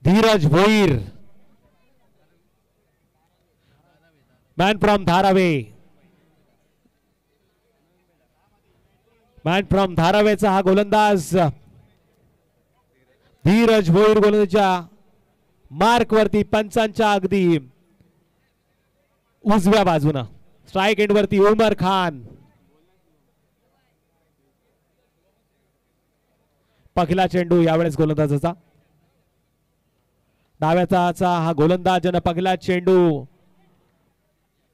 Dheeraj Bhoir, man from Dharavi. Man from धारावेचा हा गोलंदाज धीरज भोईर गोलंदाजच्या मार्क वरती पंचांच्या अगदी उजव्या बाजूना. स्ट्राइक एंड वरती उमर खान. पहिला चेंडू यावेळेस गोलंदाजाचा. डाव्याचा हा गोलंदाज पहिला चेंडू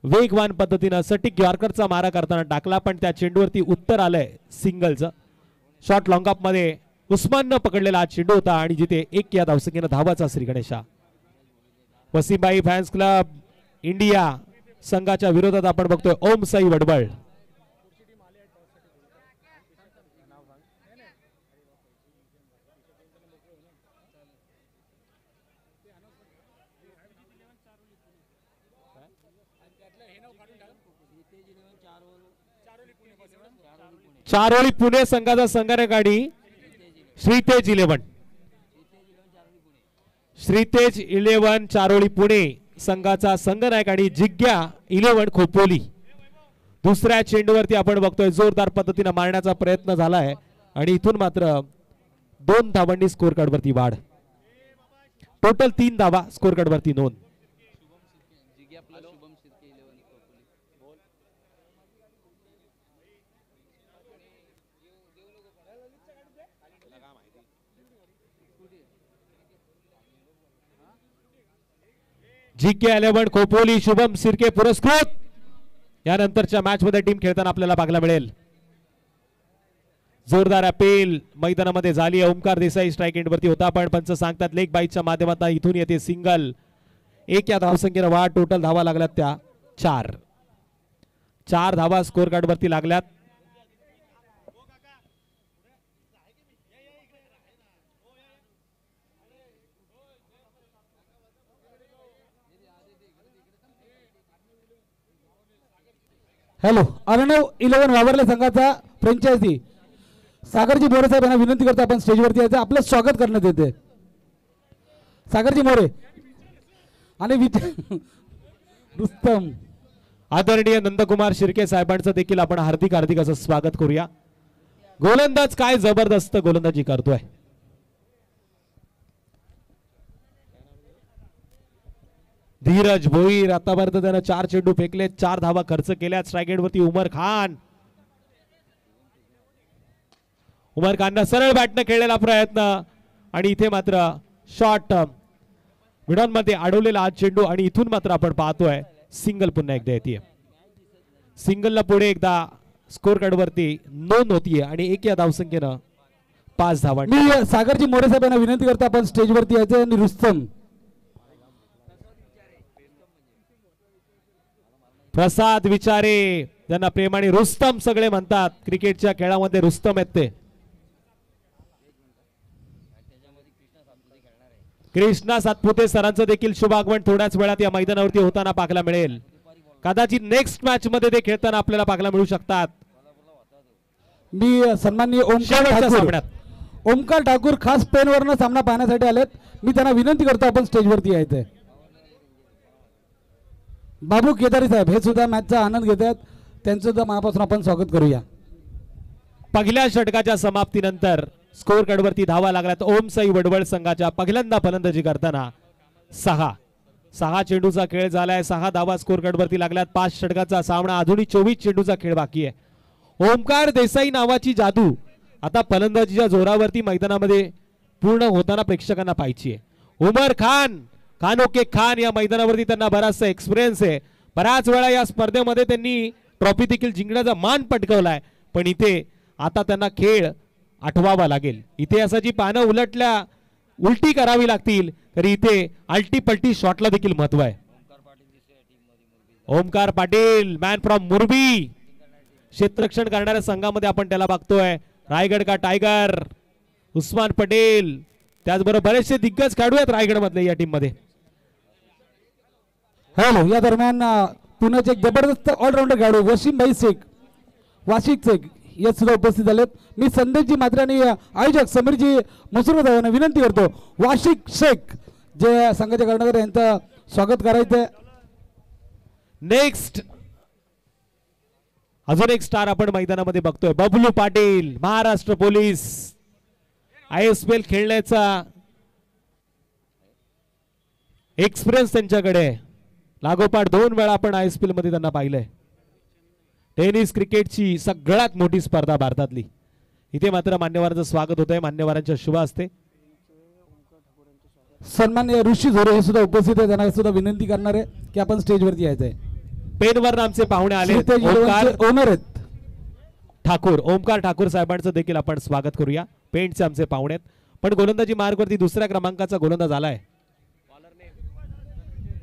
वेगवान पद्धतीने सटीक यॉर्करचा मारा करताना टाकला, पण त्या चेंडूवरती उत्तर आलंय सिंगलचं. शॉर्ट लॉंग ऑफ मध्ये उस्माननं पकडलेला हा चेंडू होता आणि जिथे 1 या धावसंख्येनं धावाचा श्री गणेशा. वसीमबाई फॅन्स क्लब इंडिया संघाच्या विरोधात आपण बघतोय ओम साई वडबळ. चारोळी पुणे संघाचा संघाने गाडी श्रीतेज 11. श्रीतेज 11 चारोळी पुणे संघाचा संघनायक आणि जिग्या 11 खोपोली. दुसऱ्या चेंडूवरती आपण बघतोय जोरदार पद्धतीने मारण्याचा प्रयत्न झालाय आणि इथून मात्र 2 धावांनी स्कोर कार्ड वरती वाढ. टोटल 3 धावा स्कोर कार्ड वरती नोंद. GK 11 खोपोली शुभम सिरके पुरस्कृत. यानंतरच्या मॅच मध्ये टीम खेळताना आपल्याला पाहायला मिळेल. जोरदार अपील मैदानामध्ये झाली. ओमकार देसाई स्ट्राइक एंड वरती होता, पण पंच सांगतात लेग बाईटच्या माध्यमातून इथून येते सिंगल. 1 या धावसंख्येनं वाढ. टोटल धावा लागल्यात त्या 4 धावा स्कोर कार्ड वरती लागल्यात. हॅलो, अर्णव 11 वावरले संघाचा फ्रँचायझी सागरजी मोरे साहेब यांना विनंती करतो आपण स्टेजवरती यायचं. आपलं स्वागत करण्यात येते. सागरजी मोरे आणि रुस्तम. आदरणीय नंदकुमार शिर्के साहेबांचं देखील आपण हार्दिक हार्दिक असं स्वागत करूया. गोलंदाज काय जबरदस्त गोलंदाजी करतोय. धीरज भोईर आतापर्यंत त्यानं 4 चेंडू फेकले, 4 धावा खर्च केल्या. स्ट्राइक एंड वरती उमर खान. उमर खाननं सरळ बॅटनं खेळलेला प्रयत्न आणि इथे मात्र शॉट मिडॉन मध्ये अडवलेला हा चेंडू आणि इथून मात्र आपण पाहतोय सिंगल पुन्हा एकदा येते. सिंगलला पुढे एकदा स्कोर कार्ड वरती नोंद होतीये आणि 1 या धावसंख्येनं 5 धावा. मी सागरजी मोरे साहेब यांना विनंती करतो आपण स्टेजवरती यायचं. आणि रुस्तम प्रसाद विचारे ज्यांना प्रेमाने रुस्तम सगळे म्हणतात. क्रिकेटच्या खेळामध्ये रुस्तम आहेत ते. कृष्णा सातपुते सरांचं देखील शुभ आगमन थोड्याच वेळात या मैदानावरती होताना पाहायला मिळेल. कदाचित नेक्स्ट मॅच मध्ये ते खेळताना आपल्याला पाहायला मिळू शकतात. मी सन्माननीय ओमकार ठाकूर खास पेनवरनं सामना पाहण्यासाठी आलेत. मी त्यांना विनंती करतो आपण स्टेजवरती यायचंय. बाबू केदारी साहेब हे सुद्धा मॅचचा आनंद घेतात. त्यांचं सुद्धा मनापासून आपण स्वागत करूया. पहिल्या षटकाच्या समाप्तीनंतर स्कोर कार्ड वरती धावा लागल्यात. ओम साई वडवळ संघाच्या पहिल्यांदा फलंदाजी करताना 6 चेंडूचा खेळ झालाय. 6 धावा स्कोर कार्ड वरती लागल्यात. 5 षटकाचा सामना अजूनही 24 चेंडूचा खेळ बाकी आहे. ओमकार देसाई नावाची जादू आता फलंदाजीच्या जोरावरती मैदानामध्ये पूर्ण होताना प्रेक्षकांना पाहायची आहे. उमर खान खानोके खान या मैदानावरती त्यांना बराचसा एक्सपिरियन्स आहे. बऱ्याच वेळा या स्पर्धेमध्ये त्यांनी ट्रॉफी देखील जिंकण्याचा मान पटकावलाय, पण इथे आता त्यांना खेळ आठवावा लागेल. इतिहासाची पानं उलटी करावी लागतील, तरी इथे अल्टी पलटी शॉटला देखील महत्व आहे. ओमकार पाटील मॅन फ्रॉम मुरबी क्षेत्ररक्षण करणाऱ्या संघामध्ये आपण त्याला बघतोय. रायगड का टायगर उस्मान पटेल त्याचबरोबर बरेचसे दिग्गज खेळाडू आहेत रायगड मधले या टीम मध्ये. हॅलो, या दरम्यान पुण्याचे एक जबरदस्त ऑलराऊंडर खेळाडू वसीमभाई शेख वाशिक शेख हे सुद्धा उपस्थित झालेत. मी संदेशजी मात्रे आणि आयोजक समीरजी मसुरदार यांना विनंती करतो वाशिक शेख जे संघाचे कर्णधार यांचं स्वागत करायचंय. नेक्स्ट अजून एक स्टार आपण मैदानामध्ये बघतोय, बबलू पाटील, महाराष्ट्र पोलीस. ISPL खेळण्याचा एक्सपिरियन्स त्यांच्याकडे, लागोपाठ 2 वेळा आपण ISPL मध्ये त्यांना पाहिलंय. टेनिस क्रिकेटची सगळ्यात मोठी स्पर्धा भारतातली. इथे मात्र मान्यवरांचं स्वागत होत आहे, मान्यवरांच्या शुभ हस्ते. सन्मान्य ऋषी झोरे हे सुद्धा उपस्थित आहे, त्यांना सुद्धा विनंती करणार आहे की आपण स्टेजवरती यायचंय. पेनवर आमचे पाहुणे आले, ओनर आहेत ठाकूर, ओमकार ठाकूर साहेबांचं देखील आपण स्वागत करूया. पेंटचे आमचे पाहुणे आहेत. पण गोलंदाजी मार्गवरती 2ऱ्या क्रमांकाचा गोलंदाज आलाय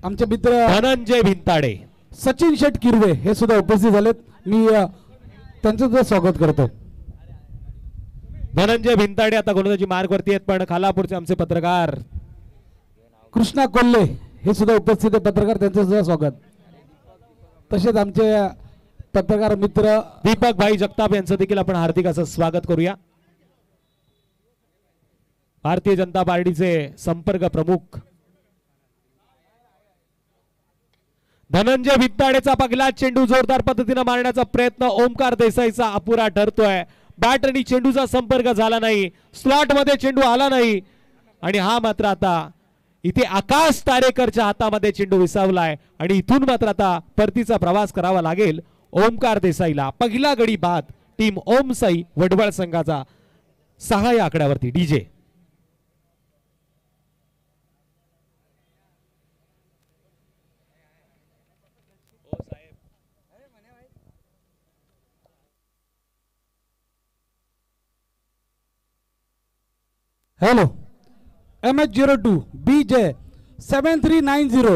आमचे मित्र धनंजय भिंताडे. सचिन शेट किरवे हे सुद्धा उपस्थित झालेत, मी त्यांचं सुद्धा स्वागत करतो. धनंजय भिंताडे आता गोलंदाजी मार्गवरती आहेत. पण खालापूरचे आमचे पत्रकार कृष्णा कोल्हे हे सुद्धा उपस्थित आहे, पत्रकार, त्यांचं सुद्धा स्वागत. तसेच आमचे पत्रकार मित्र दीपक भाई जगताप यांचं देखील आपण हार्दिक असं स्वागत करूया. भारतीय जनता पार्टीचे संपर्क प्रमुख धनंजय भिंताडेचा पहिला चेंडू जोरदार पद्धतीने मारण्याचा प्रयत्न ओमकार देसाईचा अपुरा ठरतोय. बॅट आणि चेंडूचा संपर्क झाला नाही, स्लॉट मध्ये चेंडू आला नाही आणि हा मात्र आता इथे आकाश तारेकरच्या हातामध्ये चेंडू विसावलाय आणि इथून मात्र आता परतीचा प्रवास करावा लागेल ओमकार देसाईला. पहिला गडी बाद टीम ओमसाई वडवळ संघाचा 6 या आकड्यावरती. DJ hello MH02 BJ 7390.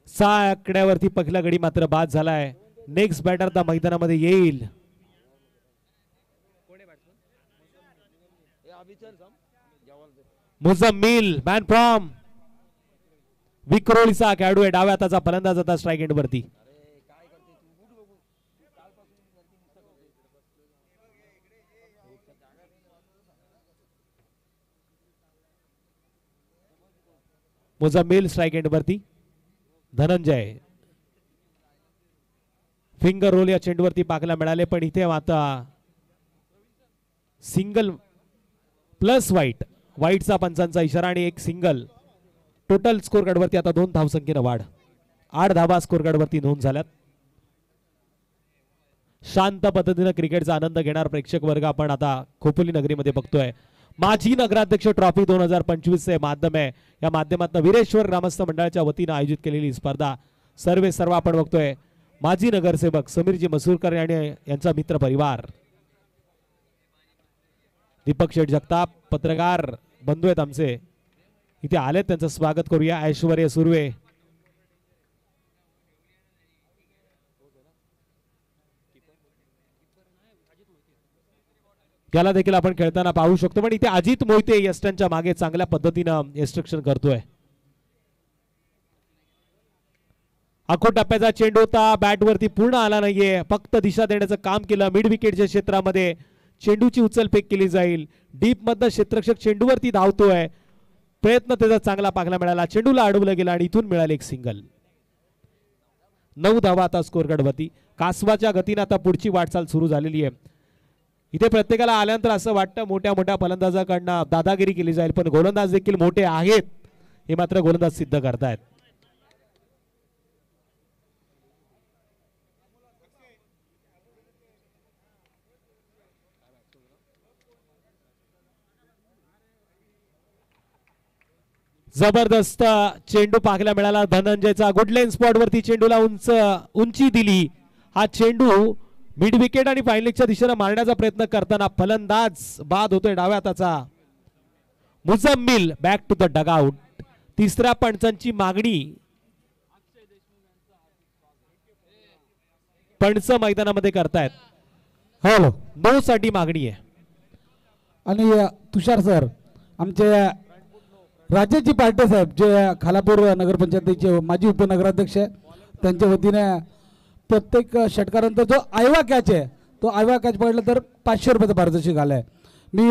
सहा आकड्यावरती पहिला गडी मात्र बाद झालाय. नेक्स्ट बॅटर आता मैदानामध्ये येईल मुझम्मिल, मॅन फ्रॉम विक्रोळीचा खेळाडू आहे. डाव्या हाताचा फलंदाज आता स्ट्राईक एंड वरती. मुझम्मिल स्ट्राईक एंड वरती. धनंजय फिंगर रोल या चेंडूवरती पाहायला मिळाले, पण इथे आता सिंगल प्लस व्हाईटचा पंचांचा इशारा आणि एक सिंगल. टोटल स्कोर कार्डवरती आता 2 धावसंख्येनं वाढ. 8 धावा स्कोर कार्डवरती नोंद झाल्यात. शांत पद्धतीने क्रिकेटचा आनंद घेणार प्रेक्षक वर्ग आपण आता खोपोली नगरीमध्ये बघतोय. माजी नगराध्यक्ष ट्रॉफी 2025 चे माध्यम आहे. या माध्यमातून वीरेश्वर ग्रामस्थ मंडळाच्या वतीने आयोजित केलेली स्पर्धा सर्व आपण बघतोय. माजी नगरसेवक समीरजी मसूरकर आणि यांचा मित्र परिवार, दीपक शेठ जगताप, पत्रकार बंधू आहेत आमचे, इथे आलेत, त्यांचं स्वागत करूया. ऐश्वर्य सुर्वे, याला देखील आपण खेळताना पाहू शकतो. पण इथे अजित मोहिते यस्टनच्या मागे चांगल्या पद्धतीनं इन्स्ट्रक्शन करतोय. आखो टप्प्याचा चेंडू होता, बॅट वरती पूर्ण आला नाहीये, फक्त दिशा देण्याचं काम केलं. मिड विकेटच्या क्षेत्रामध्ये चेंडूची उचलफेक केली जाईल. डीप मधनं क्षेत्ररक्षक चेंडूवरती धावतोय, प्रयत्न त्याचा चांगला पाहायला मिळाला, चेंडूला अडवलं गेलं आणि इथून मिळाले एक सिंगल. 9 धावा आता स्कोर कार्डवरती. कासवाच्या गतीने आता पुढची वाटचाल सुरू झालेली आहे. इथे प्रत्येकाला आल्यानंतर असं वाटतं मोठ्या मोठ्या फलंदाजाकडनं दादागिरी केली जाईल, पण गोलंदाज देखील मोठे आहेत हे मात्र गोलंदाज सिद्ध करतायत. जबरदस्त चेंडू पाहायला मिळाला धनंजयचा. गुड लेन स्पॉट वरती चेंडूला उंची दिली. हा चेंडू मिड विकेट आणि फायनलिंगच्या दिशेने मारण्याचा प्रयत्न करताना फलंदाज बाद होतोय डाव्या हाताचा मुझम्मिल बॅक टू द डगआउट. तिसऱ्या पंचांची मागणी पंच मैदानामध्ये करतायत. हॅलो, नो साठी मागणी आहे. आणि तुषार सर, आमचे राज्याची पार्टी साहेब जे खालापूर नगरपंचायतीचे माजी उपनगराध्यक्ष आहे, त्यांच्या वतीने प्रत्येक षटकानंतर जो आयवा कॅच आहे तो आयवा कॅच पडला तर 500 रुपयाचा पारितोषिक आलाय. मी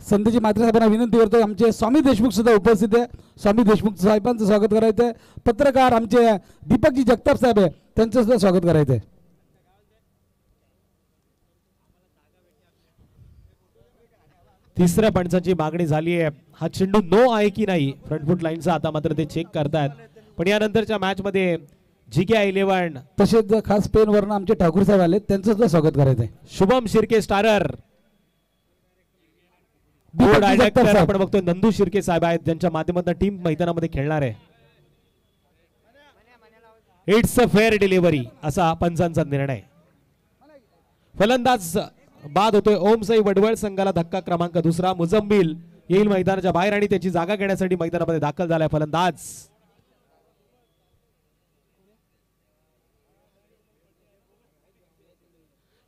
संतजी म्हात्रे साहेबांना विनंती करतो, आमचे स्वामी देशमुख सुद्धा उपस्थित आहे. स्वामी देशमुख साहेबांचं स्वागत करायचं आहे. पत्रकार आमचे दीपकजी जगताप साहेब आहे, त्यांचं सुद्धा स्वागत करायचं आहे. तिसऱ्या पंचांची मागणी झाली आहे. हा चेंडू नो आहे की नाही फ्रंट फुट लाईनचा आता मात्र ते चेक करतायत. पण यानंतरच्या मॅच मध्ये GK11 तसेच खास पेन वरून आमचे ठाकूर साहेब आले, त्यांचं सुद्धा स्वागत करायचं आहे. Shubham Shirke starrer board director आपण बघतोय नंदू शिर्के साहेब आहेत, ज्यांच्या माध्यमातून टीम मैदानामध्ये खेळणार आहे. इट्स अ फेअर डिलिव्हरी असा पंचांचा निर्णय. फलंदाज बाद होतोय. ओम साई वडवळ संघाला धक्का क्रमांक दुसरा. मुझम्मिल येईल मैदानाच्या बाहेर आणि त्याची जागा घेण्यासाठी मैदानामध्ये दाखल झालाय फलंदाज.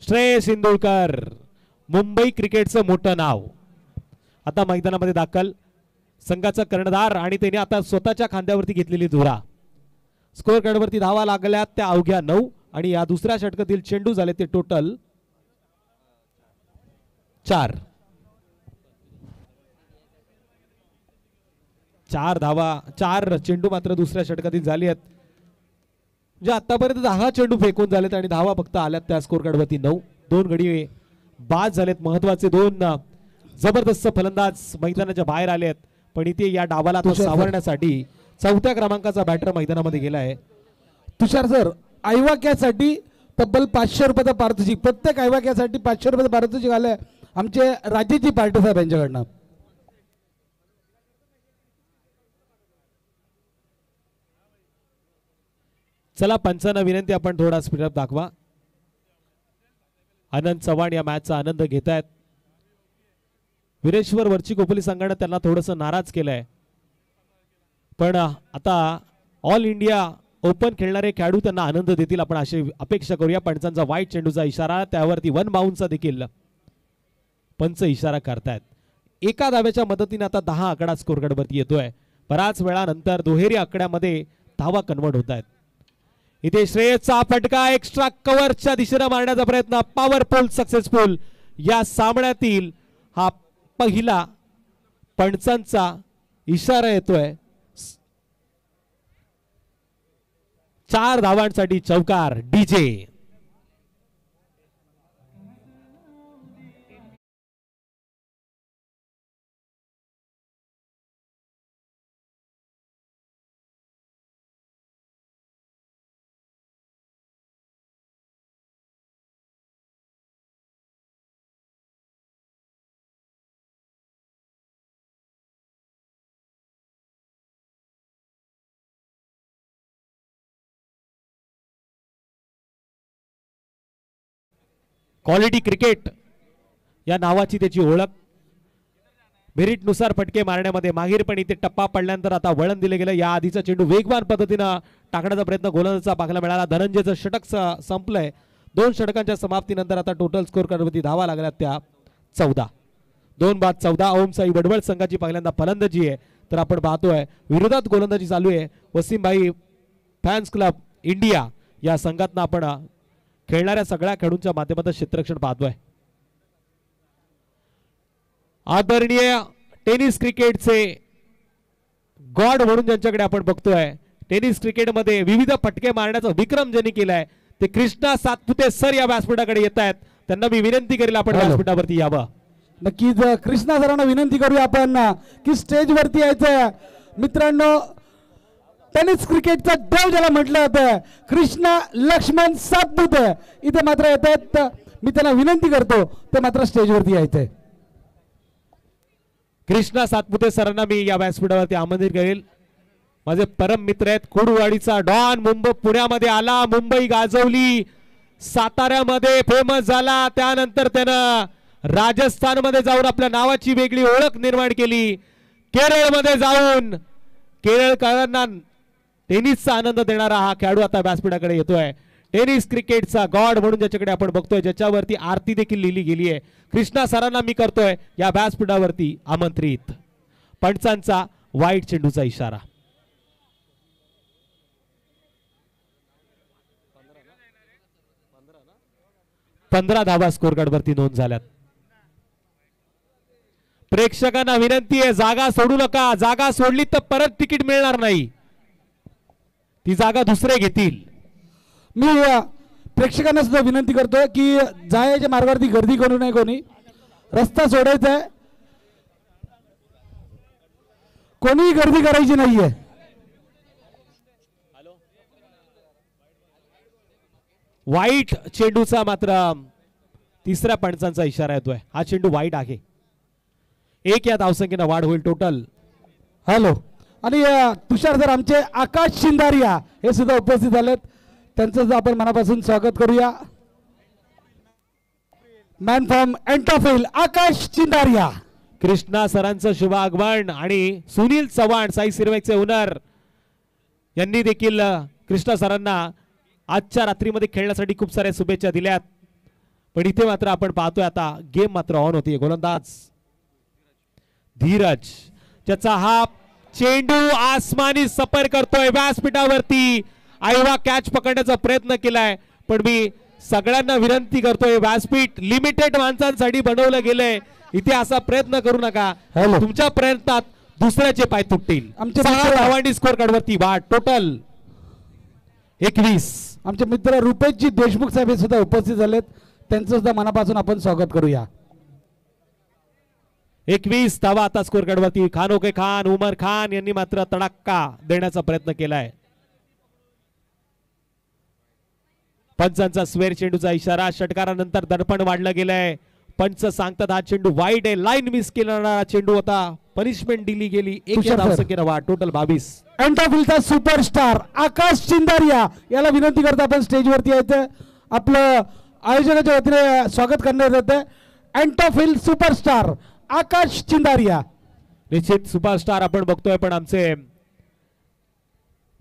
श्रेयस इंदुरकर, मुंबई क्रिकेटचं मोठं नाव, आता मैदानामध्ये दाखल. संघाचा कर्णधार आणि त्याने आता स्वतःच्या खांद्यावरती घेतलेली धुरा. स्कोअर कार्डवरती धावा लागल्या त्या अवघ्या 9 आणि या दुसऱ्या षटकातील चेंडू झाले ते टोटल 4. 4 धावा, 4 चेंडू मात्र दुसऱ्या षटकातील झाली आहेत. म्हणजे आतापर्यंत 10 चेंडू फेकून झालेत आणि धावा फक्त आल्यात त्या स्कोअर कार्डवरती 9. 2 गडी बाद झालेत. महत्वाचे 2 जबरदस्त फलंदाज मैदानाच्या बाहेर आलेत. पण इथे या डावाला सावरण्यासाठी 4थ्या क्रमांकाचा बॅटर मैदानामध्ये गेलाय. तुषार सर, आयवा कॅच साठी तब्बल 500 रुपयाचा पारितोषिक, प्रत्येक आयवा कॅच साठी 500 रुपयाचा पारितोषिक आलंय आमचे राज्याची पार्टी साहेब यांच्याकडनं. चला पंचांना विनंती, आपण थोडा स्पीडअप दाखवा. आनंद चव्हाण या मॅचचा आनंद घेत आहेत. वीरेश्वर वरची कोपली संघाने त्यांना थोडंसं नाराज केलंय. पण आता ऑल इंडिया ओपन खेळणारे खेळाडू त्यांना आनंद देतील आपण अशी अपेक्षा करूया. पंचांचा वाईट चेंडूचा इशारा, त्यावरती 1 बाउन्सचा देखील पंच इशारा करतायत. एका धाव्याच्या मदतीने आता 10 आकडा स्कोर कार्डवरती येतोय. बराच वेळानंतर दुहेरी आकड्यामध्ये धावा कन्वर्ट होत आहेत. इथे श्रेयसचा फटका एक्स्ट्रा कव्हरच्या दिशेने मारण्याचा प्रयत्न, पॉवरफुल सक्सेसफुल. या सामन्यातील हा पहिला पंचांचा इशारा येतोय. 4 धावांसाठी चौकार डीजे. क्वालिटी क्रिकेट या नावाची त्याची ओळख. मेरिटनुसार फटके मारण्यामध्ये माहीर, पण इथे टप्पा पडल्यानंतर आता वळण दिले गेलं. या आधीचा चेंडू वेगवान पद्धतीनं टाकण्याचा प्रयत्न गोलंदाजाचा पाहायला मिळाला. धनंजयचं षटक संपलंय. 2 षटकांच्या समाप्तीनंतर आता टोटल स्कोर कार्डवरती धावा लागल्या त्या 14. 2 बाद 14. ओम साई वडवळ संघाची पहिल्यांदा फलंदाजी आहे. तर आपण पाहतोय विरोधात गोलंदाजी चालू आहे. वसीमभाई फॅन्स क्लब इंडिया या संघातनं आपण खेळणाऱ्या सगळ्या खेळाडूंच्या माध्यमातून क्षेत्ररक्षण पाहतोय. आदरणीय टेनिस क्रिकेटचे गॉड म्हणून ज्यांच्याकडे आपण बघतोय, टेनिस क्रिकेटमध्ये विविध फटके मारण्याचा विक्रम ज्यांनी केलाय ते कृष्णा सातपुते सर या व्यासपीठाकडे येत आहेत. त्यांना मी विनंती करेल आपण व्यासपीठावरती यावं. नक्कीच कृष्णा सरांना विनंती करूया आपण की स्टेजवरती यायचं. मित्रांनो, टेनिस क्रिकेटचा देव ज्याला म्हटलं जातं कृष्णा लक्ष्मण सातपुते इथे मात्र येत आहेत. मी त्यांना विनंती करतो ते मात्र स्टेजवरती यायचंय. कृष्णा सातपुते सरांना मी या व्यासपीठावरती आमंत्रित करेल. माझे परम मित्र आहेत. कुडवाडीचा डॉन मुंबई पुण्यामध्ये आला, मुंबई गाजवली, साताऱ्यामध्ये फेमस झाला, त्यानंतर त्यानं राजस्थानमध्ये जाऊन आपल्या नावाची वेगळी ओळख निर्माण केली. केरळमध्ये जाऊन केरळकरांना टेनिसचा आनंद देणारा हा खेळाडू आता व्यासपीठाकडे येतोय. टेनिस क्रिकेटचा गॉड म्हणून ज्याच्याकडे आपण बघतोय, ज्याच्यावरती आरती देखील लिहिली गेली आहे, कृष्णा सरांना मी करतोय या व्यासपीठावरती आमंत्रित. पंचांचा वाईट चेंडूचा इशारा. पंधरा धावा स्कोर कार्ड वरती नोंद झाल्यात. प्रेक्षकांना विनंती आहे, जागा सोडू नका. जागा सोडली तर परत तिकीट मिळणार नाही, ती जागा दुसरे घेतील. मी प्रेक्षकांना सुद्धा विनंती करतोय की जायच्या मार्गावरती गर्दी करू नये, कोणी रस्ता सोडायचा आहे, कोणी गर्दी करायची नाहीये. वाईट चेंडूचा मात्र तिसऱ्या पंचांचा इशारा येतोय. हा चेंडू वाईट आहे. एक या धावसंख्येनं वाढ होईल टोटल. हॅलो, आणि तुषार सर आमचे आकाश शिंदारिया हे सुद्धा उपस्थित झालेत, त्यांचं सुद्धा आपण मनापासून स्वागत करूया. मॅन फ्रॉम एंटॉफिल आकाश शिंदारिया. कृष्णा सरांचं शुभ आगमन आणि सुनील चव्हाण साई सिरवेकचे ओनर यांनी देखील कृष्णा सरांना आजच्या रात्रीमध्ये खेळण्यासाठी खूप साऱ्या शुभेच्छा दिल्यात. पण इथे मात्र आपण पाहतोय आता गेम मात्र ऑन होती. गोलंदाज धीरज, ज्याचा हा चेंडू आसमानी सफर करतोय व्यासपीठावरती. आईवा कॅच पकडण्याचा प्रयत्न केलाय, पण मी सगळ्यांना विनंती करतोय, व्यासपीठ लिमिटेड माणसांसाठी बनवलं गेलंय. इथे असा प्रयत्न करू नका, तुमच्या प्रयत्नात दुसऱ्याचे पाय तुटतील. आमच्या 6 धावांनी स्कोर कार्ड वरती वाढ टोटल 21. आमचे मित्र रुपेशजी देशमुख साहेब हे सुद्धा उपस्थित झालेत, त्यांचं सुद्धा मनापासून आपण स्वागत करूया. 21 धावा आता स्कोर कार्ड वरती. खानोके खान, उमर खान यांनी मात्र तडाक्का देण्याचा प्रयत्न केलाय. पंचांचा स्वेर चेंडूचा इशारा. षटकारानंतर दडपण वाढलं गेलंय. पंच सांगतात हा चेंडू वाईट आहे. लाईन मिस केलेला चेंडू होता, पनिशमेंट दिली गेली. एक या धावसंख्येनं वाढ टोटल 22. एंटॉफिलचा सुपरस्टार आकाश शिंदारिया याला विनंती करतो आपण स्टेजवरती यायचं. आपलं आयोजकाच्या वतीने स्वागत करण्यात येतं. एंटॉफिल सुपरस्टार आकाश चिंदारिया. निश्चित सुपरस्टार आपण बघतोय, पण आमचे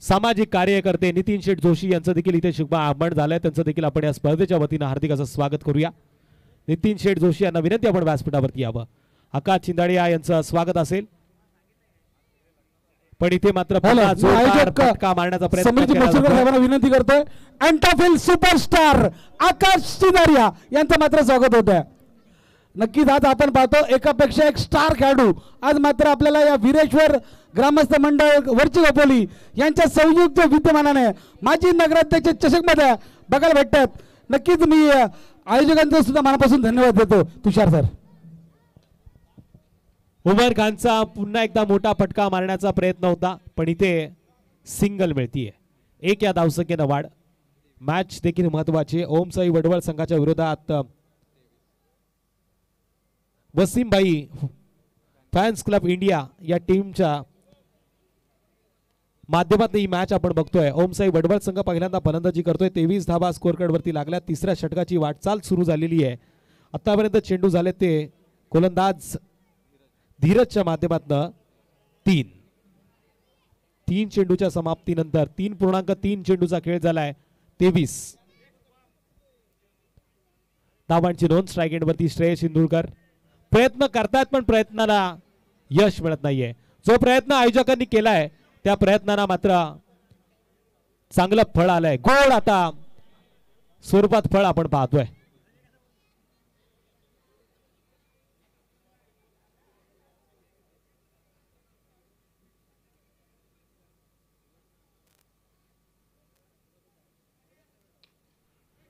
सामाजिक कार्यकर्ते नितीन शेठ जोशी यांचं देखील इथे शुभ आगमन झालंय. त्यांचं देखील आपण या स्पर्धेच्या वतीनं हार्दिक असं स्वागत करूया. नितीन शेठ जोशी यांना विनंती आपण व्यासपीठावरती यावं. आकाश चिंदारिया यांचं स्वागत असेल, पण इथे मात्र फटका मारण्याचा प्रयत्न केला. विनंती करतोय एंटॉफिल सुपरस्टार आकाश चिंदारिया यांचं मात्र स्वागत होत आहे. नक्कीच आज आपण पाहतो एकापेक्षा एक स्टार खेळाडू आज मात्र आपल्याला या वीरेश्वर ग्रामस्थ मंडळ वरची गोपोली यांच्या संयुक्त विद्यमानाने माजी नगराध्यक्ष चषक मध्ये बघायला भेटतात. नक्कीच मी आयोजकांचा सुद्धा मनापासून धन्यवाद देतो. तुषार सर, उमर खानचा पुन्हा एकदा मोठा फटका मारण्याचा प्रयत्न होता, पण इथे सिंगल मिळतीये. एक या धावसंख्येनं वाढ. मॅच देखील महत्वाची. ओम साई वडवळ संघाच्या विरोधात वसीमभाई फॅन्स क्लब इंडिया या टीमच्या माध्यमातून ही मॅच आपण बघतोय. ओम साई वडवळ संघ पहिल्यांदा फलंदाजी करतोय. 23 धावा स्कोर कार्ड वरती लागल्या. तिसऱ्या षटकाची वाटचाल सुरू झालेली आहे. आतापर्यंत चेंडू झाले ते गोलंदाज धीरजच्या माध्यमातून 3 चेंडूच्या समाप्तीनंतर 3.3 चेंडूचा खेळ झालाय. 23 धावांची नोंद. स्ट्राईक एंड वरती श्रेयस इंदुरकर प्रयत्न करतात, पण प्रयत्नाला यश मिळत नाहीये. जो प्रयत्न आयोजकांनी केलाय त्या प्रयत्नांना मात्र चांगलं फळ आलंय. गोड आता स्वरूपात फळ आपण पाहतोय.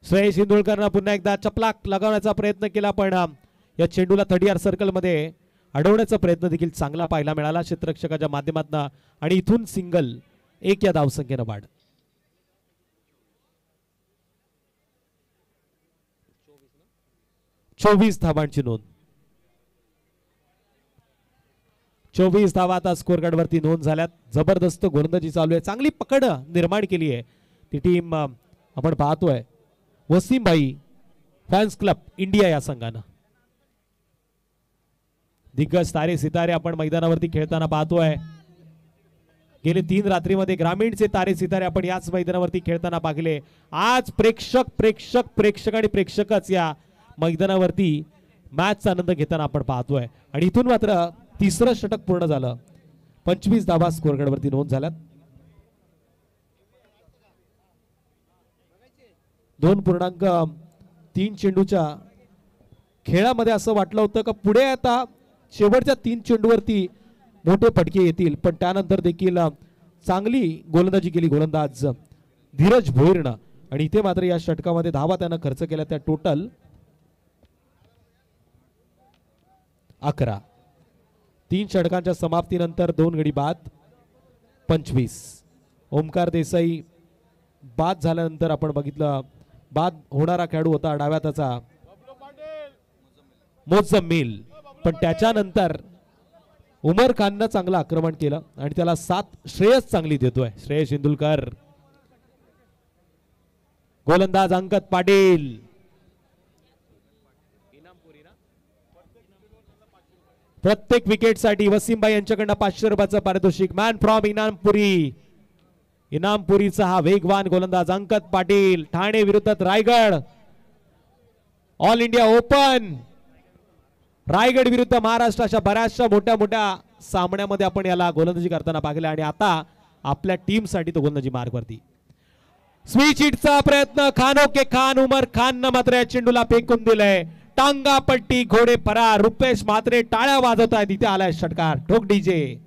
श्रेयस इंदुरकरनं पुन्हा एकदा चपलाक लगावण्याचा प्रयत्न केला, पण या चेंडूला 30 सर्कल मध्ये अडवण्याचा प्रयत्न देखील चांगला पाहायला मिळाला क्षेत्ररक्षकाच्या माध्यमातून. आणि इथून सिंगल. एक या धावसंख्येनं वाढ. 24 धावांची नोंद. 24 धावा आता स्कोर कार्ड वरती नोंद झाल्यात. जबरदस्त गोलंदाजी चालू आहे. चांगली पकड निर्माण केली आहे ती टीम आपण पाहतोय वसीमभाई फॅन्स क्लब इंडिया या संघानं. दिग्गज तारे सितारे आपण मैदानावरती खेळताना पाहतोय. गेले 3 रात्रीमध्ये ग्रामीणचे तारे सितारे आपण याच मैदानावरती खेळताना पाहिले. आज प्रेक्षक प्रेक्षक प्रेक्षक आणि प्रेक्षकच या मैदानावरती मॅचचा आनंद घेताना आपण पाहतोय. आणि इथून मात्र तिसरं षटक पूर्ण झालं. 25 धावा स्कोअरकार्डवरती नोंद झाल्यात. 2.3 चेंडूच्या खेळामध्ये असं वाटलं होतं का पुढे आता शेवटच्या 3 चेंडूवरती मोठे फटके येतील, पण त्यानंतर देखील चांगली गोलंदाजी केली गोलंदाज धीरज भोईरनं. आणि इथे मात्र या षटकामध्ये धावा त्यानं खर्च केल्या त्या टोटल 11. 3 षटकांच्या समाप्तीनंतर 2 गडी बाद 25. ओमकार देसाई बाद झाल्यानंतर आपण बघितलं बाद होणारा खेळाडू होता डाव्या हाताचा मोझम्मिल, पण त्याच्यानंतर उमर खाननं चांगलं आक्रमण केलं आणि त्याला 7 श्रेयस चांगली देतोय श्रेयस इंदुलकर. गोलंदाज अंगद पाटील. प्रत्येक विकेटसाठी वसीमभाई यांच्याकडनं 500 रुपयाचं पारितोषिक. Man from इनामपुरी. इनामपुरीचा हा वेगवान गोलंदाज अंगद पाटील. ठाणे विरुद्ध Raigad all India open. Raigad विरुद्ध महाराष्ट्र अशा बऱ्याचशा मोठ्या मोठ्या सामन्यामध्ये आपण याला गोलंदाजी करताना पाहिले आणि आता आपल्या टीम साठी तो गोलंदाजी मार्गवरती. स्विच हिटचा प्रयत्न खानो के खान उमर खान मात्र या चेंडूला फेकून दिलंय. टांगा पट्टी घोडे फरार. रुपेश म्हात्रे टाळ्या वाजवत आहेत. इथे आलाय षटकार. ठोक डीजे.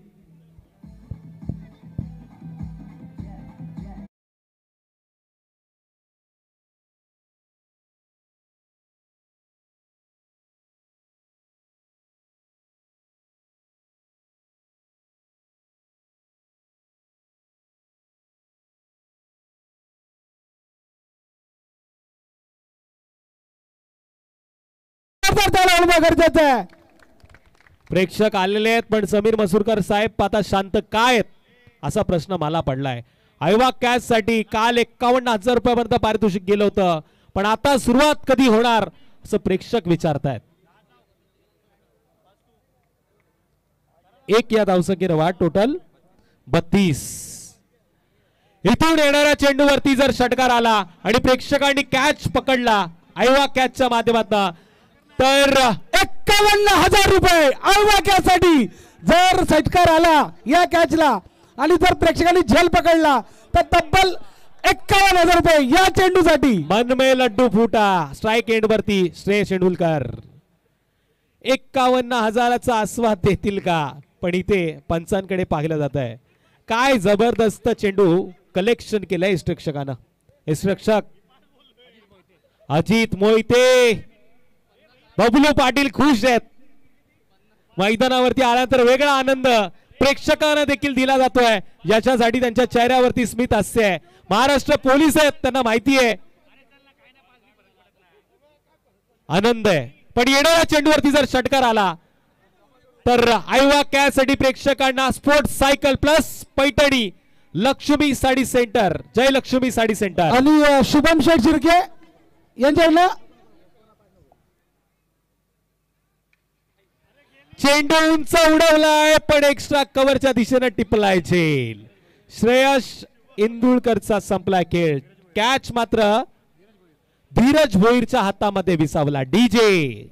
गरजेचं आहे. प्रेक्षक आलेले आहेत पण समीर मसूरकर साहेब आता शांत काय असा प्रश्न मला पडलाय. आयवा कॅच साठी काल 51,000 रुपयापर्यंत पारितोषिक गेलं होतं, पण आता सुरुवात कधी होणार असं प्रेक्षक विचारतायत. एक या धावसंख्येनं वाढ टोटल 32. इथून येणाऱ्या चेंडूवरती जर षटकार आला आणि प्रेक्षकांनी कॅच पकडला आयवा कॅचच्या माध्यमातून तर 51,000 रुपये आयवा कॅचसाठी. जर षटकार आला या कॅचला आणि जर प्रेक्षकांनी झेल पकडला तर तब्बल 51,000 रुपये या चेंडूसाठी. मन में लड्डू फुटा. स्ट्राइक एंड वरती श्रेयस तेंडुलकर 51,000चा आस्वाद देतील का? पण इथे पंचांकडे पाहिलं जात आहे. काय जबरदस्त चेंडू कलेक्शन केलंय इष्टरक्षकानं. इष्टरक्षक अजित मोहिते बबलू पाटील खुश आहेत. मैदानावरती आल्यानंतर वेगळा आनंद प्रेक्षकांना देखील दिला जातोय, याच्यासाठी त्यांच्या चेहऱ्यावरती स्मित हास्य आहे. महाराष्ट्र पोलीस आहेत, त्यांना माहिती आहे आनंद आहे. पण येणाऱ्या चेंडूवरती जर षटकार आला तर आयवा कॅच साठी प्रेक्षकांना sports cycle plus Paithani Lakshmi sari centre, Jai Lakshmi sari centre आणि शुभम शेठ शिर्के यांच्याकडनं चेंडू उंच उडवलाय पण एक्स्ट्रा कव्हरच्या दिशेने टिपलाय झेल. श्रेयस इंदुळकरचा संपला खेळ. कॅच मात्र धीरज भोईरच्या हातामध्ये विसावला. डीजे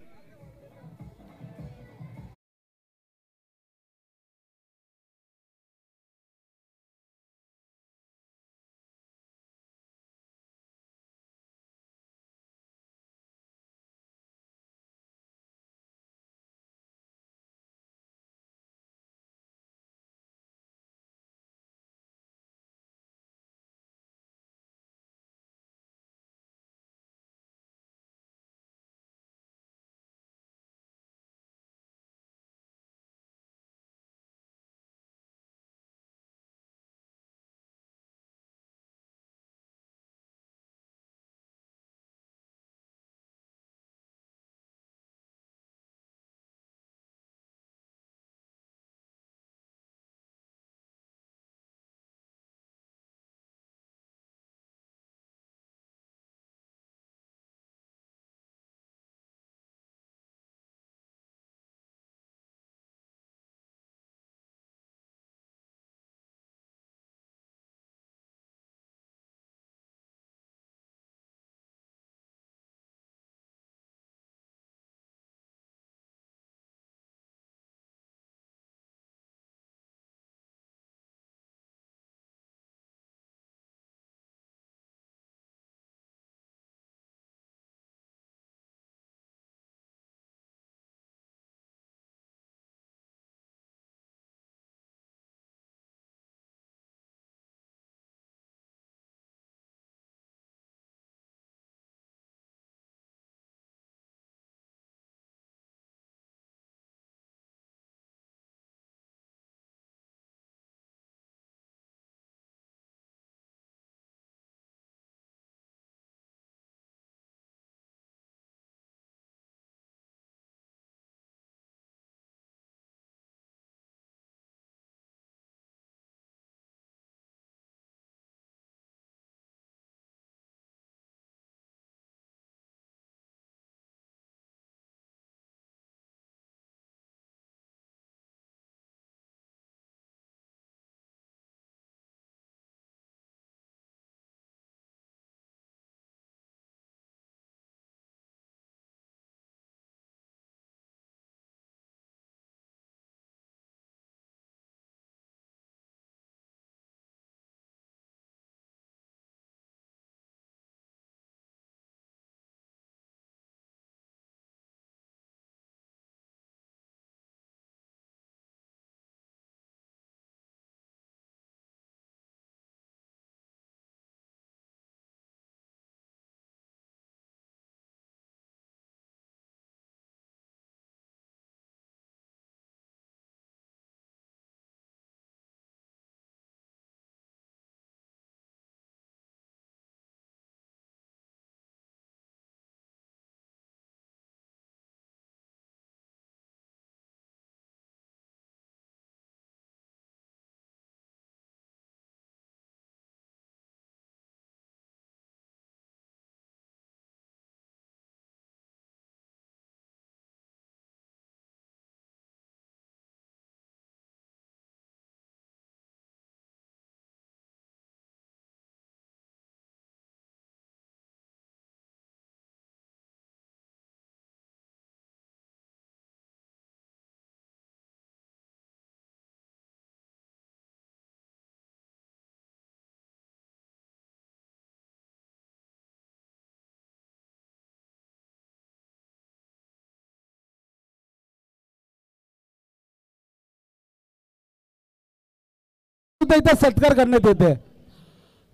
त्यांचा इथं सत्कार करण्यात येते.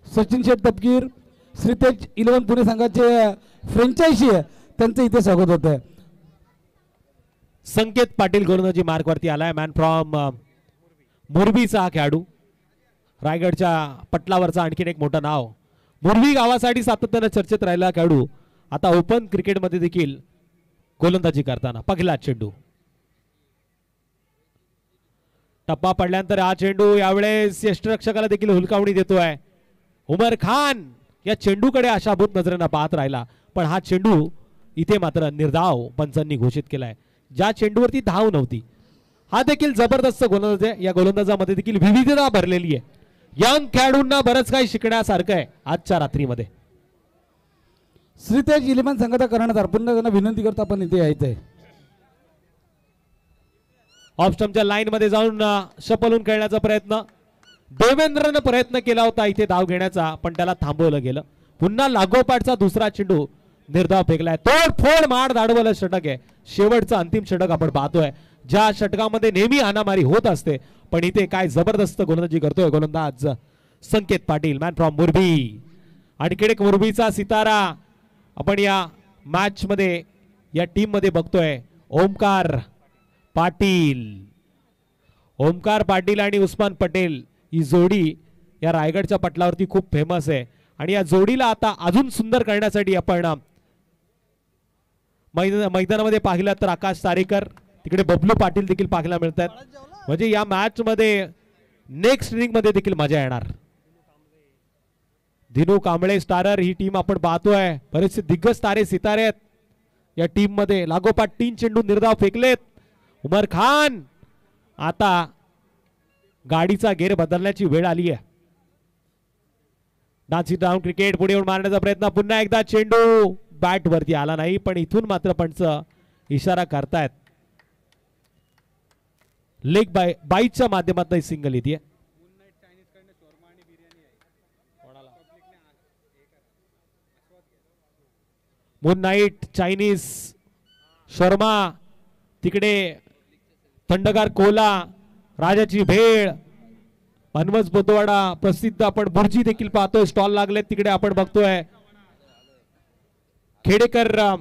सचिन शेठ तपकीर श्रीतेज 11 पुणे संघाचे फ्रँचायझी आहे, त्यांचं इथे स्वागत होत आहे. संकेत पाटील गोलंदाजी मार्कवरती आलाय. मॅन फ्रॉम मोरबीचा हा खेळाडू, रायगडच्या पटलावरचा आणखीन एक मोठं नाव. मोरबी गावासाठी सातत्यानं चर्चेत राहिला खेळाडू आता ओपन क्रिकेटमध्ये देखील गोलंदाजी करताना. पहिला चेंडू टप्पा पडल्यानंतर हा चेंडू यावेळेस यष्टिरक्षकाला देखील हुलकावणी देतोय. उमर खान या चेंडूकडे आशाभूत नजरेनं पाहत राहिला, पण हा चेंडू इथे मात्र निर्धाव पंचांनी घोषित केलाय. ज्या चेंडूवरती धाव नव्हती, हा देखील जबरदस्त गोलंदाज आहे. या गोलंदाजामध्ये देखील विविधता भरलेली आहे. यंग खेळाडूंना बरंच काही शिकण्यासारखं आहे आजच्या रात्रीमध्ये. श्रीतेज 11 संघाचा कर्णधार पुन्हा त्यांना विनंती करता आपण इथे यायचंय. ऑफ स्टंपच्या लाईन मध्ये जाऊन शपलून खेळण्याचा प्रयत्न देवेंद्रनं प्रयत्न केला होता इथे धाव घेण्याचा, पण त्याला थांबवलं गेलं. पुन्हा लागोपाठचा दुसरा चेंडू निर्धाव फेकलाय. तोडफोड मार दाडवलं षटक आहे. शेवटचं अंतिम षटक आपण पाहतोय, ज्या षटकामध्ये नेहमी हाणामारी होत असते, पण इथे काय जबरदस्त गोलंदाजी करतोय गोलंदाज संकेत पाटील, मॅन फ्रॉम मोरबी. आणखी एक मोरबीचा सितारा आपण या मॅच मध्ये या टीम मध्ये बघतोय. ओमकार पाटील. ओमकार पाटील आणि उस्मान पटेल ही जोडी या रायगडच्या पटलावरती खूप फेमस आहे, आणि या जोडीला आता अजून सुंदर करण्यासाठी आपण मैदानामध्ये पाहिलं तर आकाश तारेकर, तिकडे बबलू पाटील देखील पाहायला मिळतात. म्हणजे या मॅच मध्ये नेक्स्ट इनिंग मध्ये देखील मजा येणार. दिनू कांबळे स्टारर ही टीम आपण पाहतोय. बरेचसे दिग्गज तारे सितारे आहेत या टीम मध्ये. लागोपाठ 3 चेंडू निर्धाव फेकलेत. उमर खान आता गाडीचा गेअर बदलण्याची वेळ आली आहे. डान्सी डाऊन क्रिकेट पुढे येऊन मारण्याचा प्रयत्न. पुन्हा एकदा चेंडू बॅट वरती आला नाही, पण इथून मात्र पंच इशारा करतायत. लेग बाईच्या माध्यमातून सिंगल येते. मून नाईट चायनीज शर्मा, तिकडे थंडगार कोला, राजाची भेळ, हनुमज बुद्धवाडा प्रसिद्ध आपण भुर्जी देखील पाहतोय. स्टॉल लागलेत तिकडे आपण बघतोय. Khedekar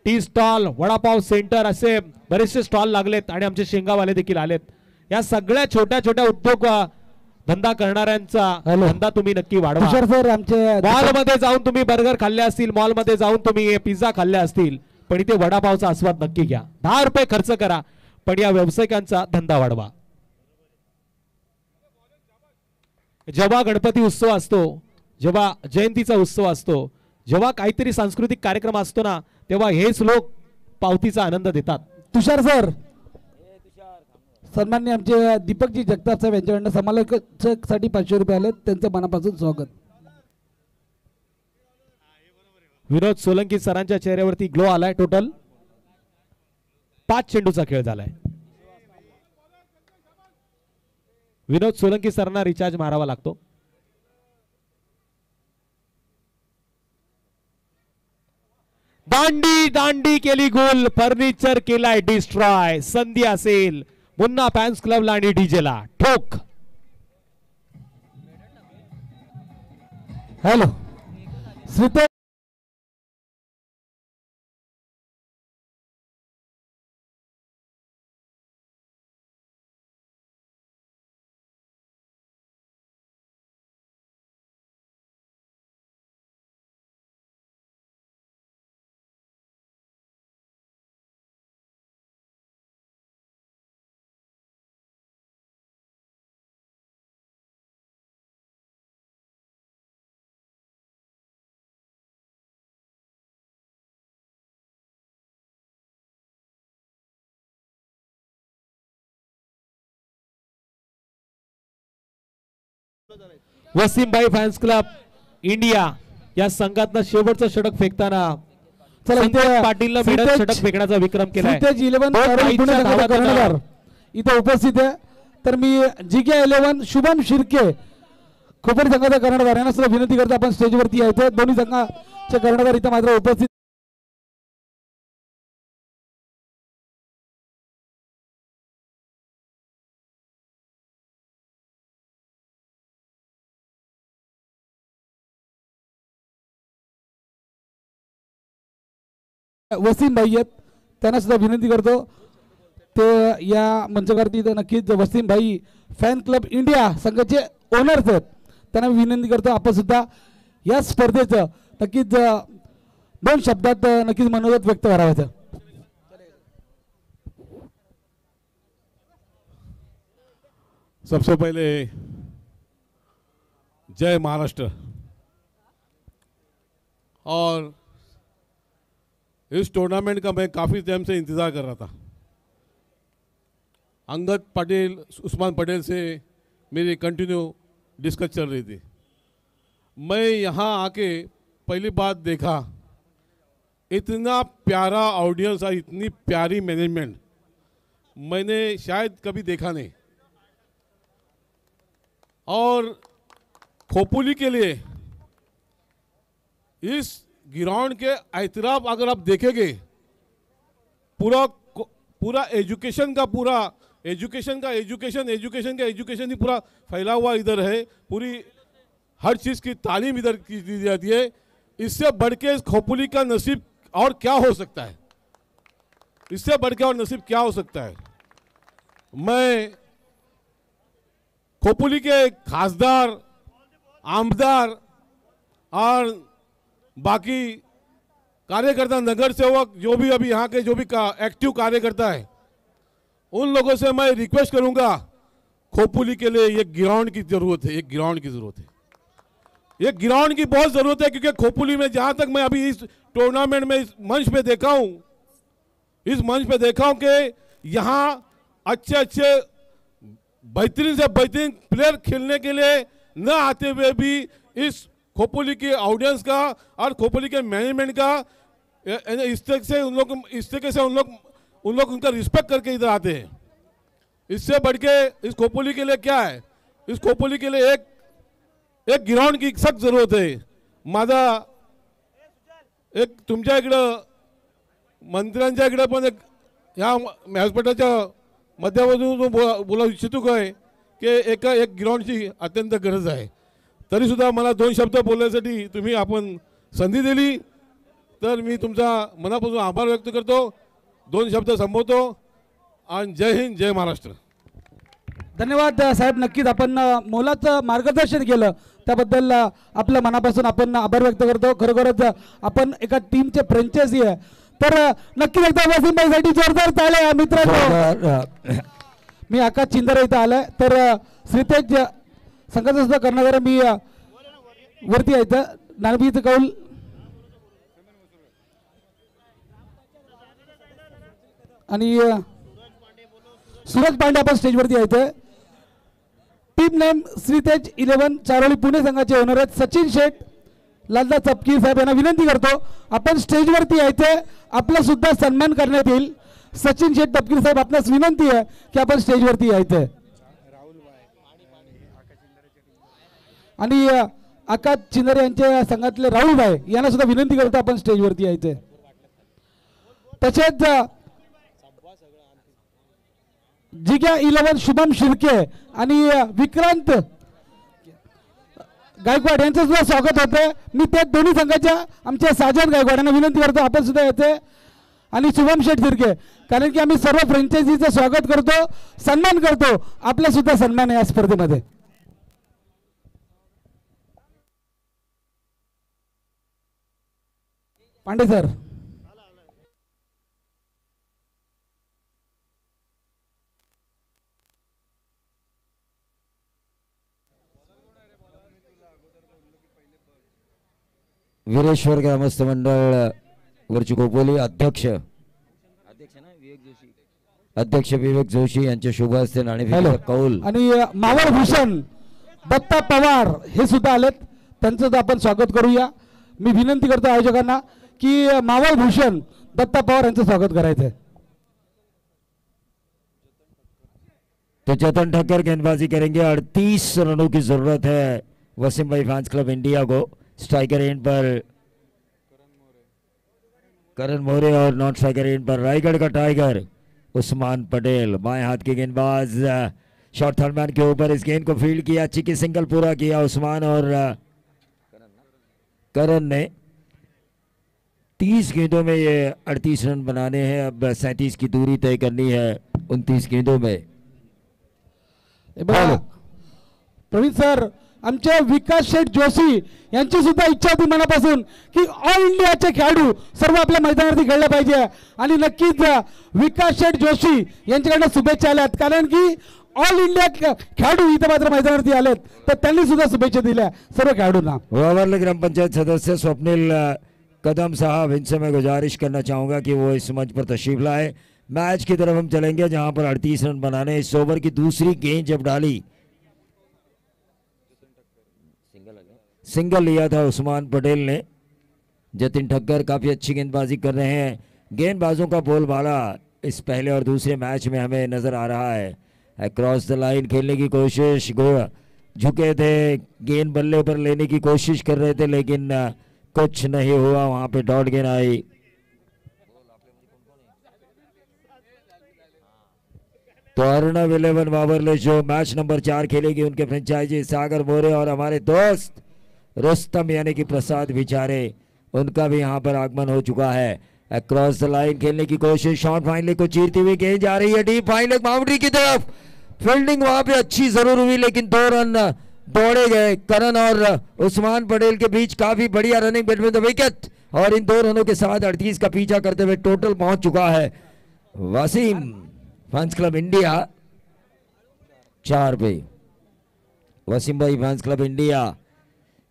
tea stall, vada pav centre असे बरेचसे स्टॉल लागलेत, आणि आमचे शेंगावाले देखील आलेत. या सगळ्या छोट्या छोट्या उद्योग धंदा करणाऱ्यांचा धंदा तुम्ही नक्की वाढवा. सर आमचे मॉल मध्ये जाऊन तुम्ही बर्गर खाल्ले असतील, मॉल मध्ये जाऊन तुम्ही पिझ्झा खाल्ले असतील, पण इथे वडापावचा आस्वाद नक्की घ्या. 10 रुपये खर्च करा, पण या व्यावसायिकांचा धंदा वाढवा. जेव्हा गणपती उत्सव असतो, जेव्हा जयंतीचा उत्सव असतो, जेव्हा काहीतरी सांस्कृतिक कार्यक्रम असतो ना, तेव्हा हेच लोक पावतीचा आनंद देतात. तुषार सर, सन्माननीय आमचे दीपकजी जगताप साहेब यांच्याकडनं समालोचकसाठी 500 रुपये आले, त्यांचं मनापासून स्वागत. विनोद सोलंकी सरांच्या चेहऱ्यावरती ग्लो आलाय. टोटल 5 चेंडूचा खेळ झालाय. विनोद सोलंकी सरांना रिचार्ज मारावा लागतो. दांडी दांडी केली गोल, फर्निचर केलाय डिस्ट्रॉय. संधी असेल मुन्ना फॅन्स क्लबला आणि डीजेला ठोक. हॅलो श्रीतेज वसीमभाई फॅन्स क्लब इंडिया या संघातनं शेवटचं षटक फेकताना संकेत पाटीलनं मिडल षटक फेकण्याचा विक्रम केलाय. श्रीतेज 11 कर्णधार इथे उपस्थित आहे. तर मी GK 11 शुभम शिर्के खोपरी संघाचा कर्णधार यांना सुद्धा विनंती करतो आपण स्टेजवरती यायचं. दोन्ही संघाचे कर्णधार इथे मात्र उपस्थित वसीम भाई आहेत, त्यांना सुद्धा विनंती करतो ते या मंचावरती नक्कीच वसीम भाई फॅन क्लब इंडिया संघाचे ओनर्स आहेत, त्यांना विनंती करतो आपण सुद्धा या स्पर्धेचं नक्कीच 2 शब्दात नक्कीच मनोगत व्यक्त करावं. सबसे पहले जय महाराष्ट्र। और इस टूर्नामेंट का मैं काफ़ी टाइम से इंतज़ार कर रहा था। अंगद पटेल, उस्मान पटेल से मेरी कंटिन्यू डिस्कस चल रही थी। मैं यहाँ आके पहली बात देखा, इतना प्यारा ऑडियंस और इतनी प्यारी मैनेजमेंट मैंने शायद कभी देखा नहीं। और खोपोली के लिए इस ग्राउंड के एतराफ अगर आप देखेंगे, पूरा एजुकेशन ही पूरा फैला हुआ इधर है। पूरी हर चीज़ की तालीम इधर की दी जाती है। इससे बढ़ के इस खोपोली का नसीब और क्या हो सकता है? इससे बढ़ के और नसीब क्या हो सकता है? मैं खोपोली के खासदार, आमदार और बाकी कार्यकर्ता, नगर सेवक, जो भी अभी यहाँ के जो भी एक्टिव कार्यकर्ता है, उन लोगों से मैं रिक्वेस्ट करूंगा, खोपोली के लिए ये ग्राउंड की जरूरत है। एक ग्राउंड की जरूरत है, ये ग्राउंड की बहुत जरूरत है। क्योंकि खोपोली में जहां तक मैं अभी इस टूर्नामेंट में इस मंच पे देखा हूं कि यहाँ अच्छे बेहतरीन से बेहतरीन प्लेयर खेलने के लिए न आते हुए भी इस खोपोली की ऑडियंस का और खोपोली के मैनेजमेंट का इस तरीके से उन लोग उनका रिस्पेक्ट करके इधर आते हैं। इससे बढ़ के इस खोपोली के लिए क्या है? इस खोपोली के लिए एक ग्राउंड की सख्त जरूरत है। माझा एक तुमच्या इकडं मंत्र्यांच्या इकडे पण एक ह्या व्यासपीठाच्या माध्यमातून बोला इच्छितो काय की एक ग्राउंडची अत्यंत गरज आहे। तरी सुद्धा मला 2 शब्द बोलण्यासाठी तुम्ही आपण संधी दिली, तर मी तुमचा मनापासून आभार व्यक्त करतो। 2 शब्द संबोधतो आणि जय हिंद, जय महाराष्ट्र। धन्यवाद साहेब, नक्कीच आपण मोलाचं मार्गदर्शन केलं त्याबद्दल आपल्या मनापासून आपण आभार व्यक्त करतो। खरोखरच आपण एका टीमचे फ्रँचायझी आहे, तर नक्कीच एकदा वसीम भाईसाठी जोरदार ताल्या मित्रांनो। मी आकाश चिंदरे इथं आलाय, तर श्रीतेज संघाचा सुद्धा कर्णधार मी वरती आहे इथं नानबीचं कौल आणि सूरज पांडे आपण स्टेजवरती आहेत। टीम नेम श्रीतेज 11 चारोळी पुणे संघाचे ओनर आहेत सचिन शेठ लालदा चपकी साहेब यांना विनंती करतो आपण स्टेजवरती यायचे, आपला सुद्धा सन्मान करण्यात येईल। सचिन शेठ तपकीर साहेब आपणास विनंती आहे की आपण स्टेजवरती यायचे आणि आकाश चिंदरे यांच्या संघातले राहुल भाई यांना सुद्धा विनंती करतो आपण स्टेजवरती यायचे। तसेच जिग्या 11 शुभम शिर्के आणि विक्रांत गायकवाड यांचं सुद्धा स्वागत होते। मी त्या दोन्ही संघाच्या आमच्या साजन गायकवाडांना विनंती करतो आपण सुद्धा यायचे आणि शुभम शेठ शिर्के, कारण की आम्ही सर्व फ्रँचायझीचं स्वागत करतो, सन्मान करतो, आपला सुद्धा सन्मान आहे या स्पर्धेमध्ये। पांडे सर, वीरेश्वर ग्रामस्थ मंडळ वरची खोपोली अध्यक्ष विवेक जोशी यांच्या शुभ हस्ते नाणेफेकीचा कौल आणि मावळ भूषण दत्ता पवार हे सुद्धा आलेत, त्यांचं सुद्धा आपण स्वागत करूया। मी विनंती करतो आयोजकांना की मावळ भूषण दत्ता पवार यांचं स्वागत करायचं आहे। तो जतन ठक्कर गेंदबाजी करेंगे। 38 रनों की जरूरत है वसीम भाई फैंस क्लब इंडिया को। स्ट्राइकर एंड पर करण मोरे और नॉन स्ट्राइकर एंड पर रायगढ़ का टाइगर उस्मान पटेल। बाएं हाथ के गेंदबाज शॉर्ट थर्ड मैन के ऊपर इस गेंद को फील्ड किया, अच्छी की सिंगल पूरा किया उस्मान और करण ने। 30 गेंदों में ये 38 रन बनाने हैं। अब 37 की दूरी तय करनी है 29 गेंदों में। हे बघा प्रवीण सर, आमचे विकास शेठ जोशी यांची सुद्धा इच्छा होती मनापासून की ऑल इंडियाचे खेळाडू सर्व आपल्या मैदानावरती खेळले पाहिजे आणि नक्कीच विकास शेठ जोशी यांच्याकडनं शुभेच्छा आल्यात, कारण की ऑल इंडिया खेळाडू इथं मात्र मैदानावरती आलेत, तर त्यांनी सुद्धा शुभेच्छा दिल्या सर्व खेळाडूंना। वावरले ग्राम पंचायत सदस्य स्वप्निल कदम साहब, इनसे मैं गुजारिश करना चाहूंगा कि वो इस मंच पर तशरीफ लाए। मैच की तरफ हम चलेंगे जहां पर 38 रन बनाने। इस ओवर की दूसरी गेंद जब डाली, सिंगल लिया था उस्मान पटेल ने। जतिन ठक्कर काफी अच्छी गेंदबाजी कर रहे हैं। गेंदबाजों का बोलबाला इस पहले और दूसरे मैच में हमें नजर आ रहा है। अक्रॉस द लाइन खेलने की कोशिश, झुके थे, गेंद बल्ले पर लेने की कोशिश कर रहे थे, लेकिन कुछ नहीं हुआ, वहां पे डॉट गेंद आई। तो अर्णव 11 वावरले जो मैच नंबर 4 खेलेगी, उनके फ्रेंचाइजी सागर मोरे और हमारे दोस्त रुस्तम यानी कि प्रसाद विचारे, उनका भी यहां पर आगमन हो चुका है। अक्रॉस द लाइन खेलने की कोशिश, शॉर्ट फाइनल को चीरती हुई गेंद जा रही है डीप फाइनल बाउंड्री की तरफ। फील्डिंग वहां पे अच्छी जरूर हुई, लेकिन 2 रन दौड़े गए। करण और उस्मान पटेल के बीच काफी बढ़िया रनिंग बिटवीन द विकेट, और इन 2 रनों के साथ 38 का पीछा करते हुए टोटल पहुंच चुका है वसीम फैंस क्लब इंडिया 4 पे। वसीम भाई फैंस क्लब इंडिया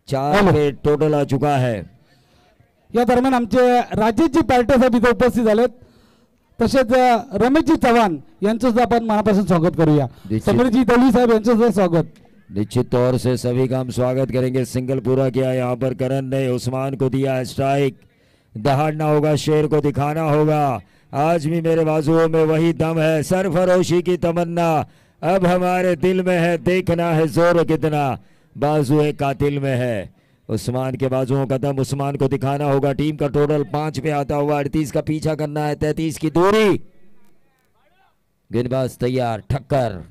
4 पे टोटल आ चुका है। या दरम्यान आमचे राजेशजी पार्टे साहेब इथे उपस्थित झालेत, तसेच रमेशजी चव्हाण यांचं सुद्धा आपण मनापासून स्वागत करूया। समीरजी दलवी साहेब यांचं सुद्धा स्वागत। निश्चित तौर से सभी का हम स्वागत करेंगे। सिंगल पूरा किया यहाँ पर करण ने, उस्मान को दिया स्ट्राइक। दहाड़ना होगा, शेर को दिखाना होगा। आज भी मेरे बाजुओं में वही दम है, सरफरोशी की तमन्ना अब हमारे दिल में है, देखना है जोर कितना बाजुए कातिल में है। उस्मान के बाजुओं का दम उस्मान को दिखाना होगा। टीम का टोटल 5 पे आता हुआ 38 का पीछा करना है, 33 की दूरी। गेंदबाज तैयार, ठक्कर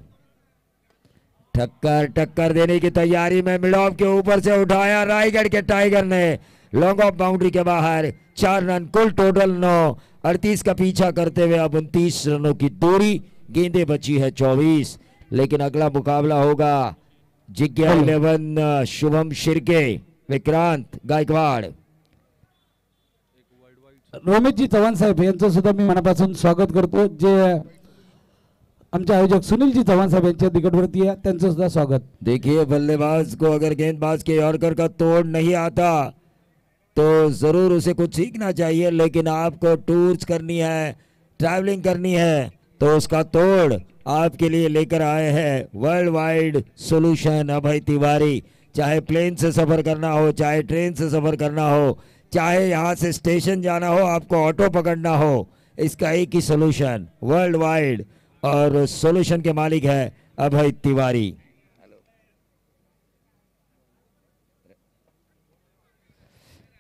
ठक्कर टक्कर देने की तैयारी में, मिड ऑफ के ऊपर से उठाया रायगढ़ के टाइगर ने, लॉन्ग ऑफ बाउंड्री के बाहर। 4 रन, कुल टोटल 9। 38 का पीछा करते हुए अब 29 रनों की दूरी, गेंदे बची है 24। लेकिन अगला मुकाबला होगा जिज्ञा 11 शुभम शिर्के विक्रांत गायकवाड। रमेशजी चव्हाण साहेब यांचं सुद्धा मी मनापासून स्वागत करतो, जे आमचे आयोजक सुनीलजी चव्हाण साहेब यांच्या निकटवर्ती आहे, त्यांचं सुद्धा स्वागत। देखिए बल्लेबाज को अगर गेंदबाज के यॉर्कर का तोड़ नहीं आता तो जरूर उसे कुछ सीखना चाहिए, लेकिन आपको टूर्स करनी है, ट्रैवलिंग करनी है, तो उसका तोड़ आपके लिए लेकर आए हैं वर्ल्ड वाइड सॉल्यूशन अभय तिवारी। चाहे प्लेन से सफर करना हो, चाहे ट्रेन से सफर करना हो, चाहे यहाँ से स्टेशन जाना हो, आपको ऑटो पकड़ना हो, इसका एक ही सॉल्यूशन वर्ल्ड वाइड, और सॉल्यूशन के मालिक है अभय तिवारी।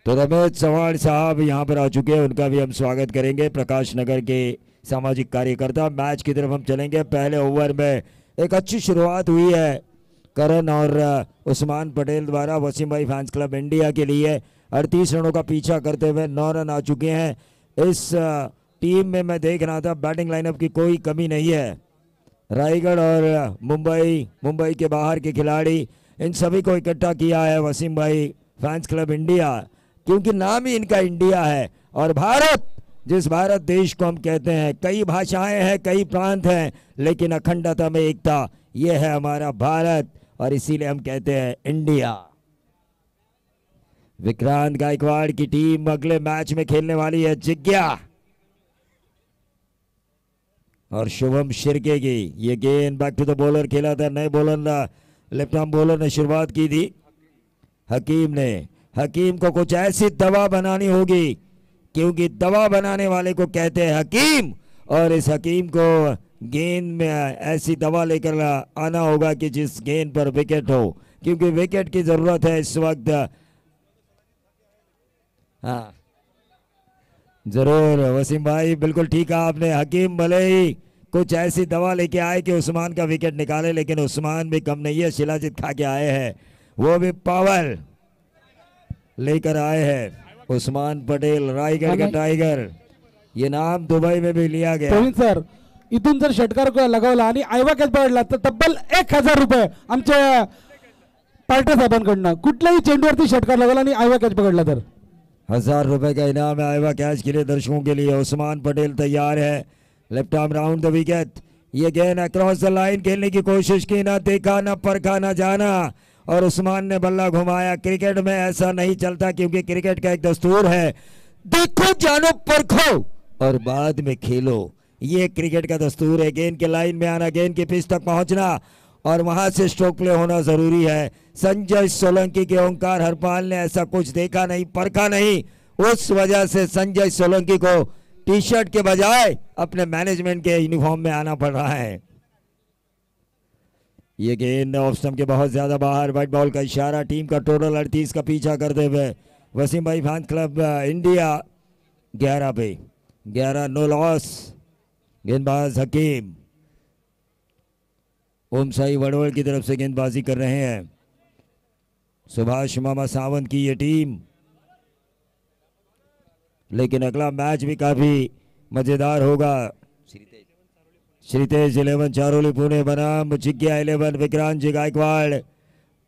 तो रमेश चव्हाण साहब यहाँ पर आ चुके हैं, उनका भी हम स्वागत करेंगे। प्रकाश नगर के सामाजिक कार्यकर्ता। मैच की तरफ हम चलेंगे। पहले ओवर में एक अच्छी शुरुआत हुई है करण और उस्मान पटेल द्वारा वसीम भाई फैंस क्लब इंडिया के लिए। 38 रनों का पीछा करते हुए 9 रन आ चुके हैं। इस टीम में मैं देख रहा था बैटिंग लाइनअप की कोई कमी नहीं है। रायगढ़ और मुंबई के बाहर के खिलाड़ी, इन सभी को इकट्ठा किया है वसीम भाई फैंस क्लब इंडिया, क्योंकि नाम ही इनका इंडिया है। और भारत, जिस भारत देश को हम कहते हैं, कई भाषाएं हैं, कई प्रांत हैं, लेकिन अखंडता में एकता, ये है हमारा भारत, और इसीलिए हम कहते हैं इंडिया। विक्रांत गायकवाड़ की टीम अगले मैच में खेलने वाली है जिज्ञा और शुभम शिर्के की। ये गेंद बैक टू द बॉलर खेला था, नए बॉलर लेफ्ट आर्म बॉलर ने शुरुआत की थी हकीम ने। हकीम को कुछ ऐसी दवा बनानी होगी, क्योंकि दवा बनाने वाले को कहते हैं हकीम, और इस हकीम को गेंद में ऐसी दवा लेकर आना होगा कि जिस गेंद पर विकेट हो, क्योंकि विकेट की जरूरत है इस वक्त। हाँ जरूर वसीम भाई, बिल्कुल ठीक है आपने। हकीम भले ही कुछ ऐसी दवा लेके आए कि उस्मान का विकेट निकाले, लेकिन उस्मान भी कम नहीं है, शिलाजीत खा के आए हैं, वो भी पावर लेकर आए हैं। उस्मान पटेल रायगढ़ का टाइगर, ये नाम दुबई में भी लिया गया। प्रवीण सर, इथून जर षटकार लगावला आणि आयवा कॅच पकडला तर तब्बल 1000 रुपये आमच्या पार्टे साहेबांकडनं. कुठल्याही चेंडूवरती षटकार लगावला आणि आयवा कॅच पकडला तर 1000 रुपए का इनाम है आयवा कैच के लिए दर्शकों के लिए। उस्मान पटेल तैयार है, left arm round the wicket, ये गेंद अक्रॉस द लाइन खेलने की कोशिश की, ना देखा ना परखा ना जाना, और उस्मान ने बल्ला घुमाया। क्रिकेट में ऐसा नहीं चलता, क्योंकि क्रिकेट का एक दस्तूर है, देखो जानो परखो और बाद में खेलो, ये क्रिकेट का दस्तूर है। गेंद के लाइन में आना, गेंद के पिच तक पहुंचना और वहां से स्ट्रोक प्ले होना जरूरी है। संजय सोलंकी के ओंकार हरपाल ने ऐसा कुछ देखा नहीं परखा नहीं, उस वजह से संजय सोलंकी को टी शर्ट के बजाय अपने मैनेजमेंट के यूनिफॉर्म में आना पड़ रहा है। ये गेंद ऑफ स्टंप के बहुत ज्यादा बाहर, व्हाइट बॉल का इशारा। टीम का टोटल 38 का पीछा करते हुए वसीम भाई फैंस क्लब इंडिया 11 पे 11, नो लॉस। गेंदबाज हकीम ओम साई वड़वड़ की तरफ से गेंदबाजी कर रहे हैं। सुभाष मामा सावंत की ये टीम, लेकिन अगला मैच भी काफी मजेदार होगा। श्रीतेज 11 चारोली पुणे बनाम जिज्ञा 11 विक्रांत जी गायकवाड़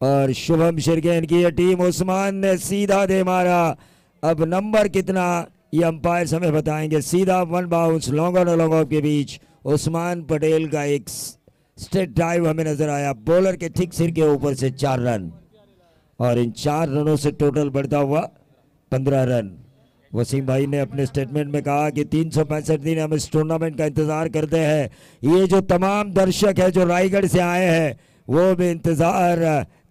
और शुभम शिरगेन की ये टीम। उस्मान ने सीधा दे मारा, अब नंबर कितना ये अंपायर हमें बताएंगे। सीधा 1 bounce long on long off के बीच उस्मान पटेल का एक स्ट्रेट ड्राइव हमें नजर आया, बॉलर के ठीक सिर के ऊपर से 4 रन, और इन 4 रनों से टोटल बढ़ता हुआ 15 रन। वसीम भाई ने अपने स्टेटमेंट में कहा कि 365 दिन हम इस टूर्नामेंट का इंतजार करते हैं। ये जो तमाम दर्शक है जो रायगढ़ से आए हैं वो भी इंतजार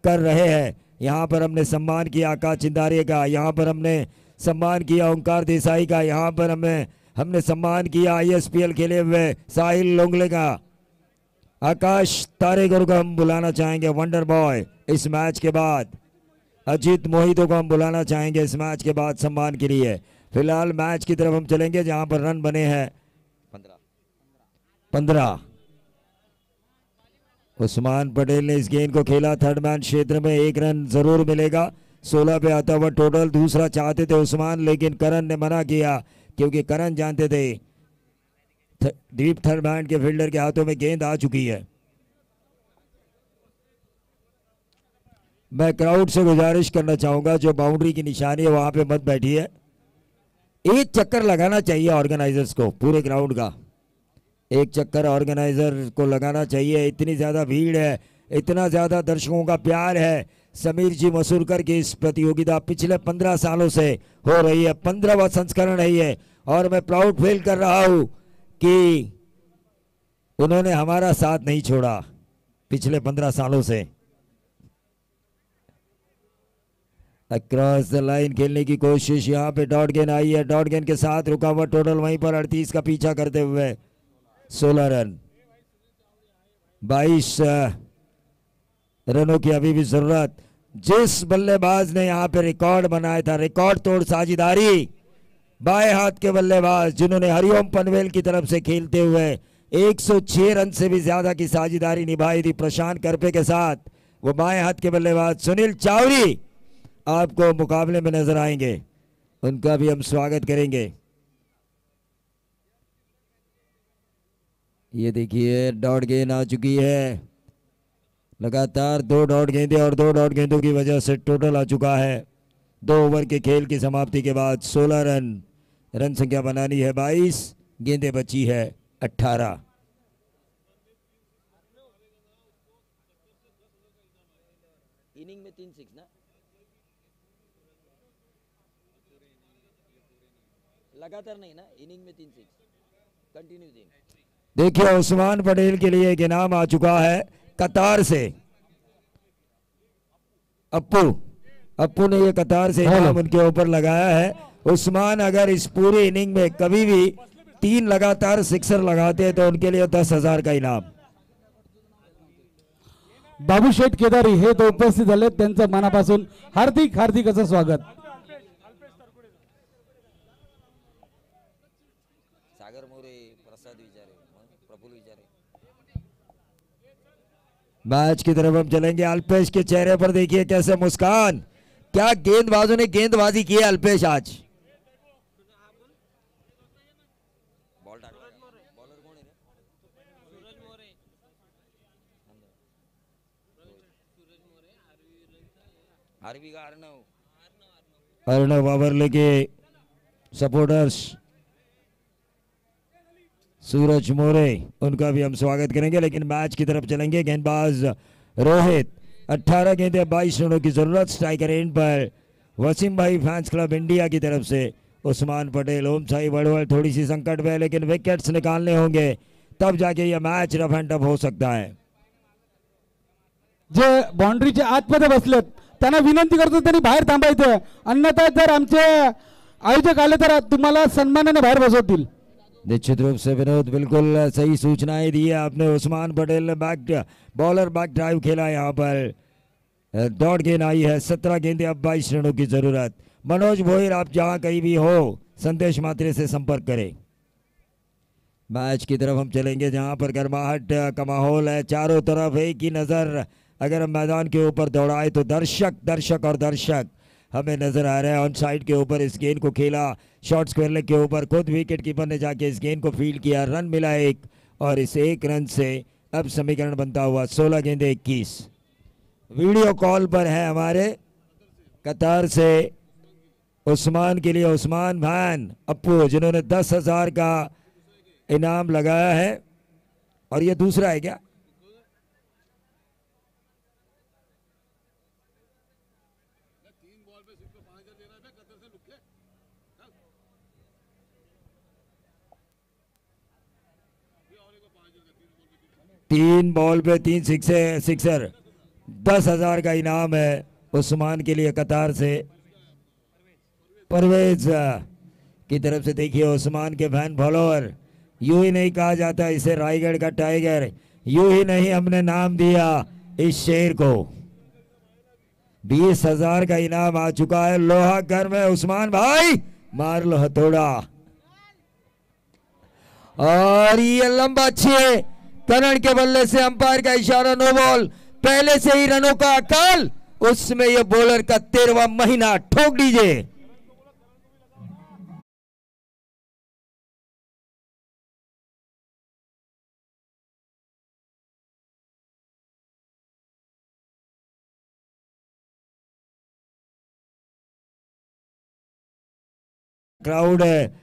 कर रहे हैं। यहाँ पर हमने सम्मान किया आकाश चिंदारे का, यहाँ पर हमने सम्मान किया ओंकार देसाई का, यहाँ पर हमने सम्मान किया ISPL खेले हुए साहिल लोंगले का। आकाश तारेगर को हम बुलाना चाहेंगे वंडर बॉय इस मैच के बाद। अजीत मोहितो को हम बुलाना चाहेंगे इस मैच के बाद सम्मान के लिए। फिलहाल मैच की तरफ हम चलेंगे जहां पर रन बने हैं 15। उस्मान पटेल ने इस गेंद को खेला, थर्ड मैन क्षेत्र में 1 रन जरूर मिलेगा। 16 पे आता हुआ टोटल, दूसरा चाहते थे उस्मान, लेकिन करण ने मना किया, क्योंकि करण जानते थे डीप थर्ड मैन के फील्डर के हाथों में गेंद आ चुकी है। मैं क्राउड से गुजारिश करना चाहूंगा जो बाउंड्री की निशानी है वहां पे मत बैठिए। एक चक्कर लगाना चाहिए ऑर्गेनाइजर्स को, पूरे ग्राउंड का एक चक्कर ऑर्गेनाइजर को लगाना चाहिए। इतनी ज्यादा भीड़ है, इतना ज्यादा दर्शकों का प्यार है। समीर जी मसूरकर की इस प्रतियोगिता पिछले 15 सालों से हो रही है, 15वां संस्करण है ये, और मैं प्राउड फील कर रहा हूं कि उन्होंने हमारा साथ नहीं छोड़ा पिछले 15 सालों से। अक्रॉस द लाइन खेलने की कोशिश, यहाँ पे डॉट गेंद आई है, डॉट गेंद के साथ रुका हुआ टोटल वहीं पर 38 का पीछा करते हुए 16 रन। 22 रनों की अभी भी जरूरत। जिस बल्लेबाज ने यहाँ पे रिकॉर्ड बनाया था, रिकॉर्ड तोड़ साझेदारी, बाएं हाथ के बल्लेबाज जिन्होंने हरिओम पनवेल की तरफ से खेलते हुए 106 रन से भी ज्यादा की साझेदारी निभाई थी प्रशांत करपे के साथ, वो बाएं हाथ के बल्लेबाज सुनील चावरी आपको मुकाबले में नजर आएंगे, उनका भी हम स्वागत करेंगे। ये देखिए डॉट गेंद आ चुकी है, लगातार 2 डॉट गेंदें और 2 डॉट गेंदों की वजह से टोटल आ चुका है 2 ओवर के खेल की समाप्ति के बाद 16 रन। रन संख्या बनानी है 22, गेंदें बची है 18। इनिंग में 3-6 ना, लगातार नहीं ना, इनिंग में 3-6 कंटिन्यू दें। देखिए उस्मान पटेल के लिए एक इनाम आ चुका है कतार से। अप्पू ने ये कतार से इनाम उनके ऊपर लगाया है। उस्मान अगर इस पूरी इनिंग में कभी भी 3 लगातार सिक्सर लगाते हैं तो उनके लिए 10,000 का इनाम। बाबू शेठ केदारी हे तो उपस्थित झाले, त्यांचं मनापासून हार्दिक हार्दिक असं स्वागत। सागर मोरे, प्रसाद विचारे, प्रफुल्ल विचारे। मैच की तरफ हम चलेंगे। अल्पेश के चेहरे पर देखिए कैसे मुस्कान, क्या गेंदबाजों ने गेंदबाजी की है अल्पेश आज। अर्णव वावरले के सपोर्टर्स सूरज मोरे, उनका भी हम स्वागत करेंगे। लेकिन मैच की तरफ चलेंगे। गेंदबाज रोहित, 18 गेंदें 22 रनों की जरूरत। स्ट्राइकर एंड पर वसीम भाई फैंस क्लब इंडिया की तरफ से उस्मान पटेल। ओम साई वड़वल थोड़ी सी संकट में, लेकिन विकेट्स निकालने होंगे तब जाके यह मैच रफ एंड टफ हो सकता है। जे बाउंड्रीच्या आतमध्ये बसलेत त्यांना विनंती करतो त्यांनी बाहेर थांबायचं, अन्यथा जर आमचे आयोजक आले तर तुम्हाला सन्मानाने बाहेर बसवतील। निश्चित रूप से विनोद, बिल्कुल सही सूचनाएं दी है आपने। उस्मान पटेल ने बॉलर बैक ड्राइव खेला, यहाँ पर डॉट गेंद आई है। 17 गेंदें अब 22 रनों की जरूरत। मनोज भोईर, आप जहां कहीं भी हो संदेश मात्र से संपर्क करें। मैच की तरफ हम चलेंगे जहां पर गर्माहट का माहौल है। चारों तरफ एक ही नजर अगर हम मैदान के ऊपर दौड़ाए तो दर्शक हमें नजर आ रहा है। ऑन साइड के ऊपर इस गेंद को खेला, शॉर्ट स्क्वायर लेग के ऊपर खुद विकेट कीपर ने जाके इस गेंद को फील्ड किया। रन मिला 1 और इस 1 रन से अब समीकरण बनता हुआ 16 गेंदे 21। वीडियो कॉल पर है हमारे कतार से उस्मान के लिए उस्मान भान अप्पू, जिन्होंने 10,000 का इनाम लगाया है। और ये दूसरा है क्या? तीन बॉल पे 3 सिक्सर। 10,000 का इनाम है उस्मान के लिए कतार से। परवेज की तरफ से देखिए उस्मान के फैन फॉलोअर, यूं ही नहीं कहा जाता इसे रायगढ़ का टाइगर, यूं ही नहीं हमने नाम दिया इस शेर को। 20,000 का इनाम आ चुका है। लोहा घर में उस्मान भाई, मार लो हथौड़ा। और ये लंबा अच्छी करण के बल्ले से अंपायर का इशारा, नो बॉल। पहले से ही रनों का अकाल, उसमें यह बॉलर का 13वां महीना। ठोक दीजिए। क्राउड है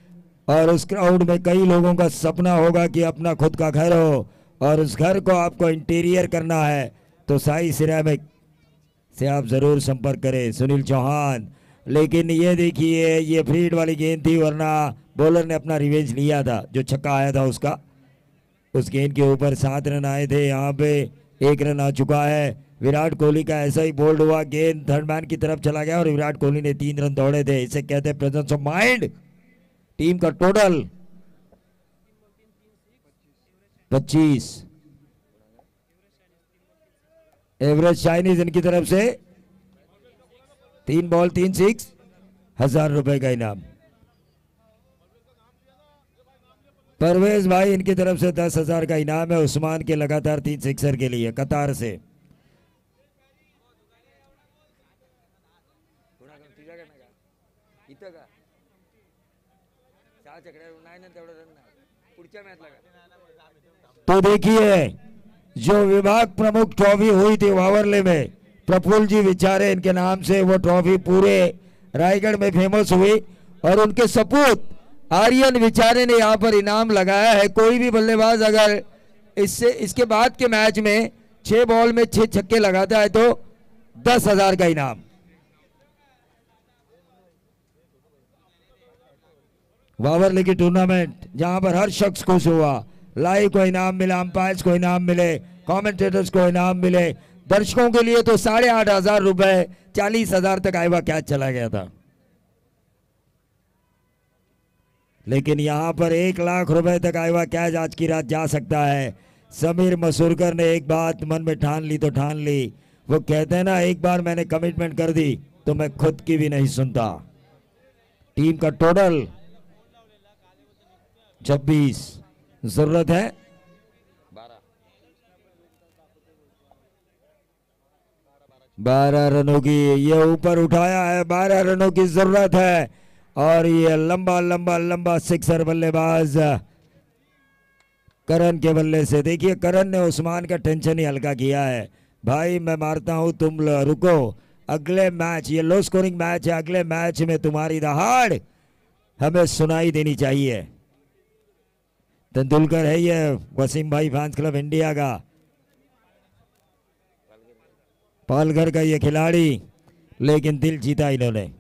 और उस क्राउड में कई लोगों का सपना होगा कि अपना खुद का घर हो और उस घर को आपको इंटीरियर करना है तो साई सिरेमिक से आप जरूर संपर्क करें। सुनील चौहान, लेकिन ये देखिए ये फील्ड वाली गेंद थी, वरना बॉलर ने अपना रिवेंज लिया था जो छक्का आया था उसका। उस गेंद के ऊपर 7 रन आए थे, यहाँ पे 1 रन आ चुका है। विराट कोहली का ऐसा ही बोल्ड हुआ, गेंद थर्ड मैन की तरफ चला गया और विराट कोहली ने 3 रन दौड़े थे। इसे कहते हैं प्रेजेंस ऑफ माइंड। टीम का टोटल 25। एवरेज चाइनीज इनकी तरफ से 3 बॉल 3 सिक्स, 1,000 रुपए का इनाम। परवेज भाई इनकी तरफ से 10,000 का इनाम है उस्मान के लगातार 3 सिक्सर के लिए कतार से। तो देखिए जो विभाग प्रमुख ट्रॉफी हुई थी वावरले में, प्रफुल्ल जी विचारे इनके नाम से वो ट्रॉफी पूरे रायगढ़ में फेमस हुई और उनके सपूत आर्यन विचारे ने यहाँ पर इनाम लगाया है। कोई भी बल्लेबाज अगर इसके बाद के मैच में 6 बॉल में 6 छक्के लगाता है तो 10,000 का इनाम। वावरले की टूर्नामेंट जहां पर हर शख्स खुश हुआ, लाइव को इनाम मिला, अंपायर्स को इनाम मिले, कमेंटेटर्स को इनाम मिले, दर्शकों के लिए तो 8,500 रुपए 40,000 तक आईवा कैच चला गया था। लेकिन यहां पर 1 लाख रुपए तक आईवा कैच आज की रात जा सकता है। समीर मसूरकर ने एक बात मन में ठान ली तो ठान ली। वो कहते हैं ना, एक बार मैंने कमिटमेंट कर दी तो मैं खुद की भी नहीं सुनता। टीम का टोटल 26, जरूरत है 12। 12 रनों की ये ऊपर उठाया है, 12 रनों की जरूरत है और ये लंबा लंबा लंबा सिक्सर बल्लेबाज करण के बल्ले से। देखिए करण ने उस्मान का टेंशन ही हल्का किया है, भाई मैं मारता हूं तुम रुको, अगले मैच ये लो स्कोरिंग मैच है, अगले मैच में तुम्हारी दहाड़ हमें सुनाई देनी चाहिए। तेंदुलकर है ये वसीम भाई फैंस क्लब इंडिया का, पालघर का ये खिलाड़ी, लेकिन दिल जीता इन्होंने।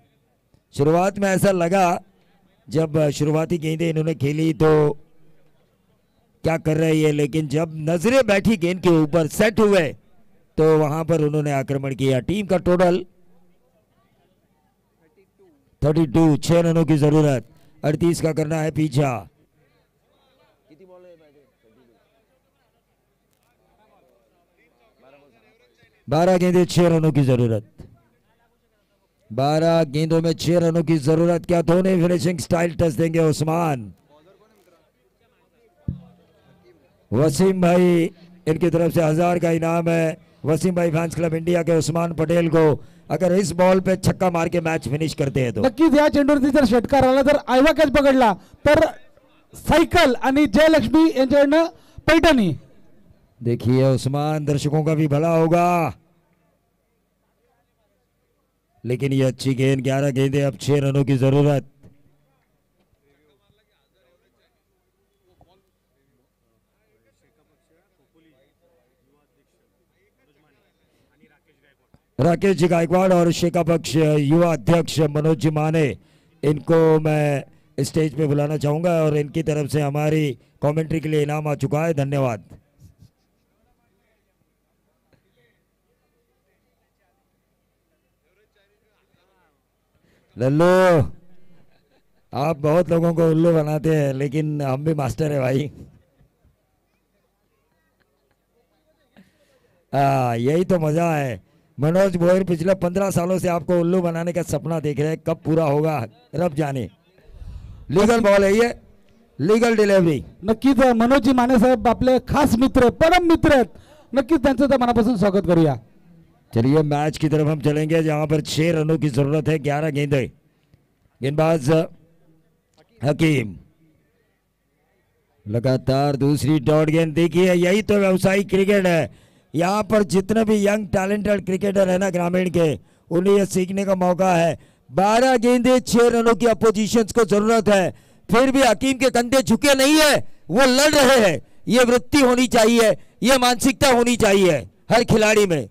शुरुआत में ऐसा लगा जब शुरुआती गेंदें इन्होंने खेली तो क्या कर रही है, लेकिन जब नजरें बैठी गेंद के ऊपर सेट हुए तो वहां पर उन्होंने आक्रमण किया। टीम का टोटल 32, 6 रनों की जरूरत, 38 का करना है पीछा। 12 गेंदें 6 रनों की जरूरत, 12 गेंदों में 6 रनों की जरूरत। क्या धोनी फिनिशिंग स्टाइल टच देंगे उस्मान? वसीम भाई इनकी तरफ से 1000 का इनाम है। वसीम भाई फैंस क्लब इंडिया के उस्मान पटेल को अगर इस बॉल पे छक्का मार के मैच फिनिश करते हैं तो नक्कीच या चेंडूवरती जर षटकार आला तर आयवा कॅच पकडला तर सायकल आणि जयलक्ष्मी यांच्याकडनं पैठणी। देखिए उस्मान दर्शकों का भी भला होगा, लेकिन ये अच्छी गेंद, 11 गेंदें, अब 6 रनों की जरूरत। राकेश जी गायकवाड़ और शेखा पक्ष युवा अध्यक्ष मनोज जी माने, इनको मैं स्टेज पे बुलाना चाहूंगा और इनकी तरफ से हमारी कमेंट्री के लिए इनाम आ चुका है। धन्यवाद। लल्लू आप बहुत लोगों को उल्लू बनाते हैं, लेकिन हम भी मास्टर है भाई। यही तो मजा है। मनोज भोयर पिछले 15 सालों से आपको उल्लू बनाने का सपना देख रहे हैं, कब पूरा होगा रब जाने। लीगल बॉल है ये, लीगल डिलीवरी। नक्कीच मनोजी माने साहेब आपले खास मित्र, परम मित्र आहेत, नक्कीच त्यांचं तर मनापासून स्वागत करूया। चलिए मैच की तरफ हम चलेंगे जहां पर 6 रनों की जरूरत है, 11 गेंदें। गेंदबाज हकीम लगातार दूसरी डॉट गेंद। देखिए यही तो व्यावसायिक क्रिकेट है, यहाँ पर जितने भी यंग टैलेंटेड क्रिकेटर है ना ग्रामीण के, उन्हें यह सीखने का मौका है। 12 गेंदें 6 रनों की अपोजिशन को जरूरत है, फिर भी हकीम के कंधे झुके नहीं है, वो लड़ रहे हैं। ये वृत्ति होनी चाहिए, ये मानसिकता होनी चाहिए हर खिलाड़ी में।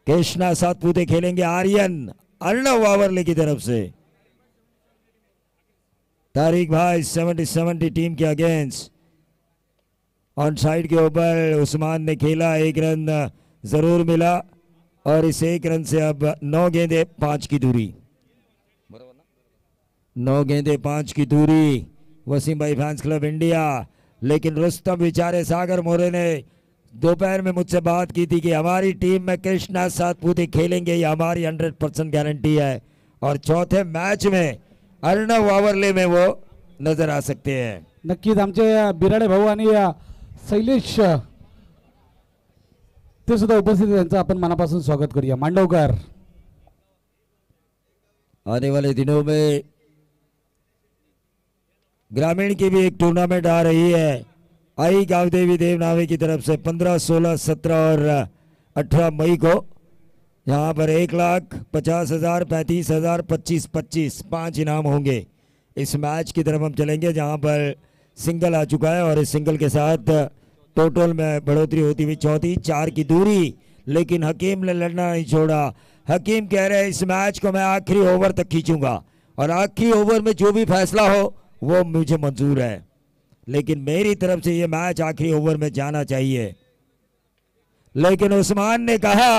कृष्णा सातपुते खेलेंगे आर्यन अर्णव वावरले की तरफ से। तारिक भाई 70-70 टीम के अगेंस्ट। ऑन साइड के ऊपर उस्मान ने खेला, 1 रन जरूर मिला और इस 1 रन से अब 9 गेंदे 5 की दूरी, 9 गेंदे 5 की दूरी। वसीम भाई फैंस क्लब इंडिया, लेकिन रुस्तम बेचारे सागर मोरे ने दोपहर में मुझसे बात की थी कि हमारी टीम में कृष्णा सातपुते खेलेंगे, ये हमारी 100% गारंटी है और चौथे मैच में अर्णव वावरले में वो नजर आ सकते हैं। नक्कीच आमचे बिराडे भाऊ आणि शैलेश ते सुद्धा उपस्थित आहेत, त्यांचं आपण मनापासून स्वागत करूया। मांडवकर आने वाले दिनों में ग्रामीण की भी एक टूर्नामेंट आ रही है, आई गावदेवी देवनावे की तरफ से 15, 16, 17 और 18 मई को। यहाँ पर 1,50,000, 35,000, 25,25 5 इनाम होंगे। इस मैच की तरफ हम चलेंगे जहाँ पर सिंगल आ चुका है और इस सिंगल के साथ टोटल में बढ़ोतरी होती हुई 4 की दूरी, लेकिन हकीम ने लड़ना नहीं छोड़ा। हकीम कह रहे हैं इस मैच को मैं आखिरी ओवर तक खींचूंगा और आखिरी ओवर में जो भी फैसला हो वो मुझे मंजूर है, लेकिन मेरी तरफ से ये मैच आखिरी ओवर में जाना चाहिए। लेकिन उस्मान ने कहा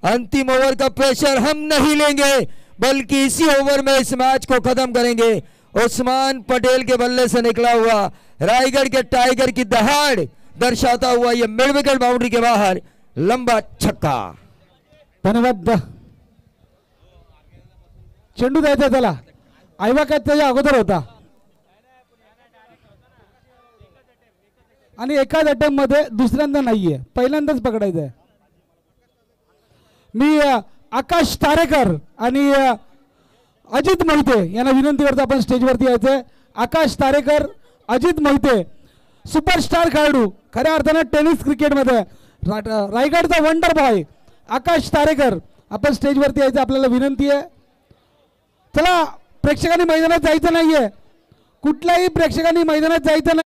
अंतिम ओवर का प्रेशर हम नहीं लेंगे, बल्कि इसी ओवर में इस मैच को खत्म करेंगे। उस्मान पटेल के बल्ले से निकला हुआ रायगढ़ के टाइगर की दहाड़ दर्शाता हुआ ये मिड विकेट बाउंड्री के बाहर लंबा छक्का। धन्यवाद। चेंडू द्यायचा त्याला, आयवा काय त्याच्या अगोदर होता आणि एकाच अटेम्प्ट मध्ये दुसऱ्यांदा नाहीये, पहिल्यांदाच पकडायचं आहे। मी आकाश तारेकर आणि अजित मोहिते यांना विनंती करतो आपण स्टेजवरती यायचंय. आकाश तारेकर, अजित मोहिते, सुपरस्टार खेळाडू, खऱ्या अर्थानं टेनिस क्रिकेटमध्ये रायगडचा वंडर बॉय आकाश तारेकर, आपण स्टेजवरती यायचं आपल्याला विनंती आहे. चला, प्रेक्षकांनी मैदानात जायचं नाहीये, कुठल्याही प्रेक्षकांनी मैदानात जायचं नाही.